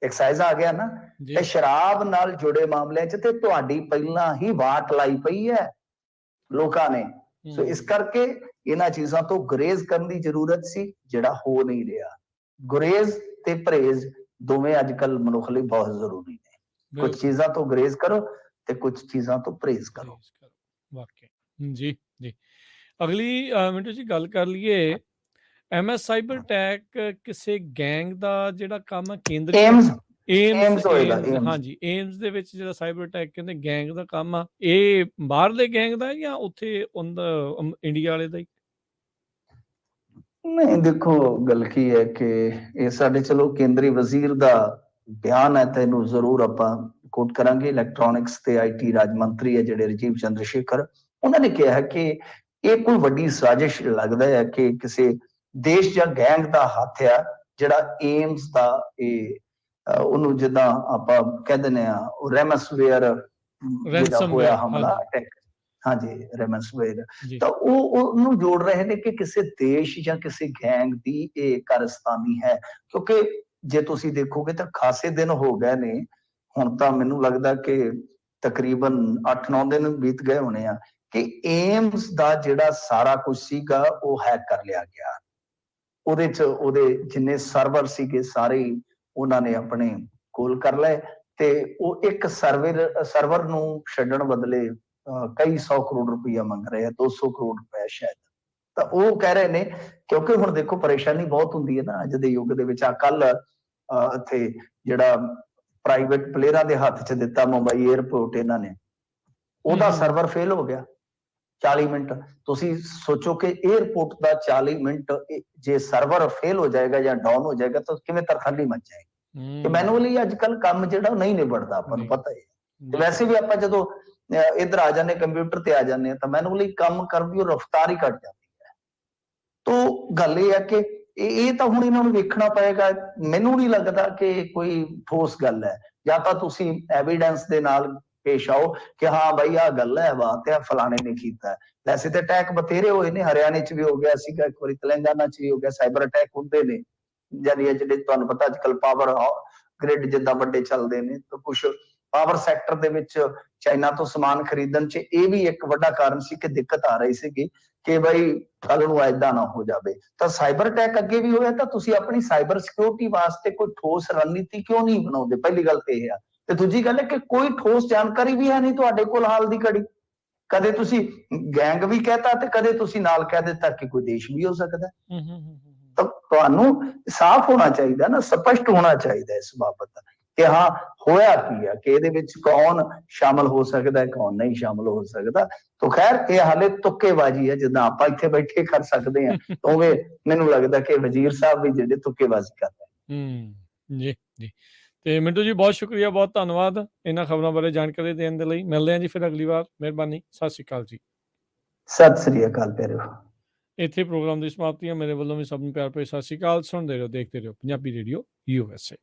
ਐਕਸਾਈਜ਼ ਆ ਗਿਆ ਨਾ, ਤੇ ਸ਼ਰਾਬ ਨਾਲ ਜੁੜੇ ਮਾਮਲਿਆਂ 'ਚ ਤੇ ਤੁਹਾਡੀ ਪਹਿਲਾਂ ਹੀ ਵਾਟ ਲਾਈ ਪਈ ਹੈ ਲੋਕਾਂ ਨੇ। ਸੋ ਇਸ ਕਰਕੇ ਇਹਨਾਂ ਚੀਜ਼ਾਂ ਤੋਂ ਗੁਰੇਜ਼ ਕਰਨ ਦੀ ਜ਼ਰੂਰਤ ਸੀ, ਜਿਹੜਾ ਹੋ ਨਹੀਂ ਰਿਹਾ। ਗੁਰੇਜ਼ ਤੇ ਪਰਹੇਜ਼ ਦੋਵੇਂ ਅੱਜ ਕੱਲ ਮਨੁੱਖ ਲਈ ਬਹੁਤ ਜ਼ਰੂਰੀ ਨੇ। ਕੁਝ ਚੀਜ਼ਾਂ ਤੋਂ ਗੁਰੇਜ਼ ਕਰੋ ਤੇ ਕੁਝ ਚੀਜ਼ਾਂ ਤੋਂ ਪਰਹੇਜ਼ ਕਰੋ। ਵਾਕਿਆ ਜੀ ਜੀ। ਅਗਲੀ ਮਿੰਟੂ ਜੀ ਗੱਲ ਕਰ ਲਈਏ, MS ਸਾਈਬਰ ਅਟੈਕ ਕਿਸੇ ਗੈਂਗ ਦਾ ਜਿਹੜਾ ਕੰਮ ਹੈ ਕੇਂਦਰੀ ਏਮਸ ਹੋਏਗਾ। ਹਾਂਜੀ, ਏਮਸ ਦੇ ਵਿੱਚ ਜਿਹੜਾ ਸਾਈਬਰ ਅਟੈਕ ਕਹਿੰਦੇ ਗੈਂਗ ਦਾ ਕੰਮ ਆ, ਇਹ ਬਾਹਰਲੇ ਗੈਂਗ ਦਾ ਜਾਂ ਉੱਥੇ ਇੰਡੀਆ ਵਾਲੇ ਦਾ ਹੀ? ਨਹੀਂ, ਦੇਖੋ ਗੱਲ ਕੀ ਹੈ ਕਿ ਇਹ ਸਾਡੇ ਚਲੋ ਕੇਂਦਰੀ ਵਜ਼ੀਰ ਦਾ ਬਿਆਨ ਹੈ, ਤੈਨੂੰ ਜ਼ਰੂਰ ਆਪਾਂ ਕੋਟ ਕਰਾਂਗੇ। ਇਲੈਕਟ੍ਰੋਨਿਕਸ ਤੇ IT ਰਾਜ ਮੰਤਰੀ ਹੈ ਜਿਹੜੇ ਰਾਜੀਵ ਚੰਦਰ ਸ਼ੇਖਰ, ਉਹਨਾਂ ਨੇ ਕਿਹਾ ਕਿ ਇਹ ਕੋਈ ਵੱਡੀ ਸਾਜ਼ਿਸ਼ ਲੱਗਦਾ ਹੈ ਕਿ ਕਿਸੇ ਦੇਸ਼ ਜਾਂ ਗੈਂਗ ਦਾ ਹੱਥ ਆ ਜਿਹੜਾ ਏਮਸ ਦਾ ਇਹ ਉਹਨੂੰ ਜਿੱਦਾਂ ਆਪਾਂ ਕਹਿ ਦਿੰਦੇ ਆ ਰੈਮਸਵੇਅਰ ਜਿਹੜਾ ਹੋਇਆ ਹਮਲਾ ਅਟੈਕ, ਹਾਂਜੀ ਰੈਮਸਵੇਅਰ, ਤਾਂ ਉਹ ਉਹਨੂੰ ਜੋੜ ਰਹੇ ਨੇ ਕਿ ਕਿਸੇ ਦੇਸ਼ ਜਾਂ ਕਿਸੇ ਗੈਂਗ ਦੀ ਇਹ ਕਾਰਸਤਾਨੀ ਹੈ। ਕਿਉਂਕਿ ਜੇ ਤੁਸੀਂ ਦੇਖੋਗੇ ਤਾਂ ਖਾਸੇ ਦਿਨ ਹੋ ਗਏ ਨੇ ਹੁਣ ਤਾਂ ਮੈਨੂੰ ਲੱਗਦਾ ਕਿ ਤਕਰੀਬਨ 8-9 ਦਿਨ ਬੀਤ ਗਏ ਹੋਣੇ ਆ ਕਿ ਏਮਸ ਦਾ ਜਿਹੜਾ ਸਾਰਾ ਕੁਝ ਸੀਗਾ ਉਹ ਹੈਕ ਕਰ ਲਿਆ ਗਿਆ। ਉਹਦੇ 'ਚ ਉਹਦੇ ਜਿੰਨੇ ਸਰਵਰ ਸੀਗੇ ਸਾਰੇ ਹੀ ਉਹਨਾਂ ਨੇ ਆਪਣੇ ਕੋਲ ਕਰ ਲਏ ਤੇ ਉਹ ਇੱਕ ਸਰਵਰ ਨੂੰ ਛੱਡਣ ਬਦਲੇ ਕਈ 100 ਕਰੋੜ ਰੁਪਈਆ ਮੰਗ ਰਹੇ ਆ, 200 ਕਰੋੜ ਰੁਪਏ ਸ਼ਾਇਦ। ਤਾਂ ਉਹ ਕਹਿ ਰਹੇ ਨੇ ਕਿਉਂਕਿ ਹੁਣ ਦੇਖੋ ਪਰੇਸ਼ਾਨੀ ਬਹੁਤ ਹੁੰਦੀ ਹੈ ਨਾ ਅੱਜ ਦੇ ਯੁੱਗ ਦੇ ਵਿੱਚ। ਕੱਲ ਇੱਥੇ ਜਿਹੜਾ ਪ੍ਰਾਈਵੇਟ ਪਲੇਅਰਾਂ ਦੇ ਹੱਥ 'ਚ ਦਿੱਤਾ ਮੁੰਬਈ 에ਅਰਪੋਰਟ ਇਹਨਾਂ ਨੇ, ਉਹਦਾ ਸਰਵਰ ਫੇਲ ਹੋ ਗਿਆ 40 ਮਿੰਟ। ਤੁਸੀਂ ਸੋਚੋ ਕਿ 에ਅਰਪੋਰਟ ਦਾ 40 ਮਿੰਟ ਜੇ ਸਰਵਰ ਫੇਲ ਹੋ ਜਾਏਗਾ ਜਾਂ ਡਾਊਨ ਹੋ ਜਾਏਗਾ ਤਾਂ ਕਿਵੇਂ ਤਰਖਾਲੀ ਮਚ ਜਾਏਗੀ। ਤੇ ਮੈਨੂਅਲੀ ਅੱਜ ਕੱਲ ਕੰਮ ਜਿਹੜਾ ਉਹ ਨਹੀਂ ਨਿਬੜਦਾ, ਆਪਾਂ ਨੂੰ ਪਤਾ ਹੈ। ਤੇ ਵੈਸੇ ਵੀ ਆਪਾਂ ਜਦੋਂ ਇੱਧਰ ਆ ਜਾਂਦੇ ਕੰਪਿਊਟਰ ਤੇ ਆ ਜਾਂਦੇ ਆ ਤਾਂ ਮੈਨੂਅਲੀ ਕੰਮ ਕਰਨ ਦੀ ਉਹ ਰਫ਼ਤਾਰ ਹੀ ਘਟ ਜਾਂਦੀ ਹੈ। ਤੋ ਗੱਲ ਇਹ ਹੈ ਕਿ ਇਹ ਤਾਂ ਹੁਣ ਇਹਨਾਂ ਨੂੰ ਵੇਖਣਾ ਪਏਗਾ। ਮੈਨੂੰ ਨਹੀਂ ਲੱਗਦਾ ਕਿ ਕੋਈ ਠੋਸ ਗੱਲ ਹੈ। ਜਾਂ ਤਾਂ ਤੁਸੀਂ ਐਵੀਡੈਂਸ ਦੇ ਨਾਲ ਪੇਸ਼ ਆਓ ਕਿ ਹਾਂ ਬਾਈ ਆਹ ਗੱਲ ਹੈ, ਬਾਤ ਹੈ, ਫਲਾਣੇ ਨੇ ਕੀਤਾ। ਵੈਸੇ ਤੇ ਅਟੈਕ ਬਥੇਰੇ ਹੋਏ ਨੇ, ਹਰਿਆਣੇ 'ਚ ਵੀ ਹੋ ਗਿਆ ਸੀਗਾ ਇੱਕ ਵਾਰੀ, ਤੇਲੰਗਾਨਾ 'ਚ ਵੀ ਹੋ ਗਿਆ। ਸਾਈਬਰ ਅਟੈਕ ਹੁੰਦੇ ਨੇ, ਜਾਨੀ ਜਿਹੜੇ ਤੁਹਾਨੂੰ ਪਤਾ ਅੱਜ ਕੱਲ ਪਾਵਰ ਗ੍ਰਿਡ ਜਿੱਦਾਂ ਵੱਡੇ ਚੱਲਦੇ ਨੇ, ਤਾਂ ਕੁਛ ਪਾਵਰ ਸੈਕਟਰ ਦੇ ਵਿੱਚ ਚਾਈਨਾ ਤੋਂ ਸਮਾਨ ਖਰੀਦਣ 'ਚ ਇਹ ਵੀ ਇੱਕ ਵੱਡਾ ਕਾਰਨ ਸੀ ਕਿ ਦਿੱਕਤ ਆ ਰਹੀ ਸੀਗੀ ਕਿ ਬਈ ਕੱਲ ਨੂੰ ਏਦਾਂ ਨਾ ਹੋ ਜਾਵੇ। ਤਾਂ ਸਾਈਬਰ ਅਟੈਕ ਅੱਗੇ ਵੀ ਹੋਇਆ ਤਾਂ ਤੁਸੀਂ ਆਪਣੀ ਸਾਈਬਰ ਸਿਕਿਉਰਿਟੀ ਵਾਸਤੇ ਕੋਈ ਠੋਸ ਰਣਨੀਤੀ ਕਿਉਂ ਨਹੀਂ ਬਣਾਉਂਦੇ? ਪਹਿਲੀ ਗੱਲ ਤੇ ਇਹ ਆ। ਤੇ ਦੂਜੀ ਗੱਲ ਹੈ ਕਿ ਕੋਈ ਠੋਸ ਜਾਣਕਾਰੀ ਵੀ ਹੈ ਨਹੀਂ ਤੁਹਾਡੇ ਕੋਲ ਹਾਲ ਦੀ ਘੜੀ। ਕਦੇ ਤੁਸੀਂ ਗੈਂਗ ਵੀ ਕਹਿਤਾ ਤੇ ਕਦੇ ਤੁਸੀਂ ਨਾਲ ਕਹਿ ਦਿੱਤਾ ਕਿ ਕੋਈ ਦੇਸ਼ ਵੀ ਹੋ ਸਕਦਾ। ਤਾਂ ਤੁਹਾਨੂੰ ਸਾਫ਼ ਹੋਣਾ ਚਾਹੀਦਾ ਨਾ, ਸਪਸ਼ਟ ਹੋਣਾ ਚਾਹੀਦਾ ਇਸ ਬਾਬਤ ਕਿ ਹਾਂ ਹੋਇਆ ਕੀ ਆ, ਕਿ ਇਹਦੇ ਵਿੱਚ ਕੌਣ ਸ਼ਾਮਲ ਹੋ ਸਕਦਾ ਹੈ, ਕੌਣ ਨਹੀਂ ਸ਼ਾਮਲ ਹੋ ਸਕਦਾ। ਤਾਂ ਖੈਰ ਇਹ ਹਾਲੇ ਤੁੱਕੇਬਾਜ਼ੀ ਹੈ, ਜਿੱਦਾਂ ਆਪਾਂ ਇੱਥੇ ਬੈਠੇ ਕਰ ਸਕਦੇ ਹਾਂ ਉਵੇਂ ਮੈਨੂੰ ਲੱਗਦਾ ਕਿ ਵਜ਼ੀਰ ਸਾਹਿਬ ਵੀ ਜਿਹੜੇ ਤੁੱਕੇਬਾਜ਼ੀ ਕਰ ਰਹੇ। ਜੀ ਜੀ। ਤੇ ਮਿੰਟੂ ਜੀ ਬਹੁਤ ਸ਼ੁਕਰੀਆ, ਬਹੁਤ ਧੰਨਵਾਦ ਇਹਨਾਂ ਖਬਰਾਂ ਬਾਰੇ ਜਾਣਕਾਰੀ ਦੇਣ ਦੇ ਲਈ। ਮਿਲਦੇ ਹਾਂ ਜੀ ਫਿਰ ਅਗਲੀ ਵਾਰ। ਮਿਹਰਬਾਨੀ, ਸਤਿ ਸ਼੍ਰੀ ਅਕਾਲ ਜੀ। ਸਤਿ ਸ੍ਰੀ ਅਕਾਲ ਪਿਆਰਿਓ। ਇੱਥੇ ਪ੍ਰੋਗਰਾਮ ਦੀ ਸਮਾਪਤੀ ਹੈ। ਮੇਰੇ ਵੱਲੋਂ ਵੀ ਸਭ ਨੂੰ ਪਿਆਰ ਭਰੀ ਸਤਿ ਸ਼੍ਰੀ ਅਕਾਲ। ਸੁਣਦੇ ਰਹੋ, ਦੇਖਦੇ ਰਹੋ ਪੰਜਾਬੀ ਰੇਡੀਓ USA।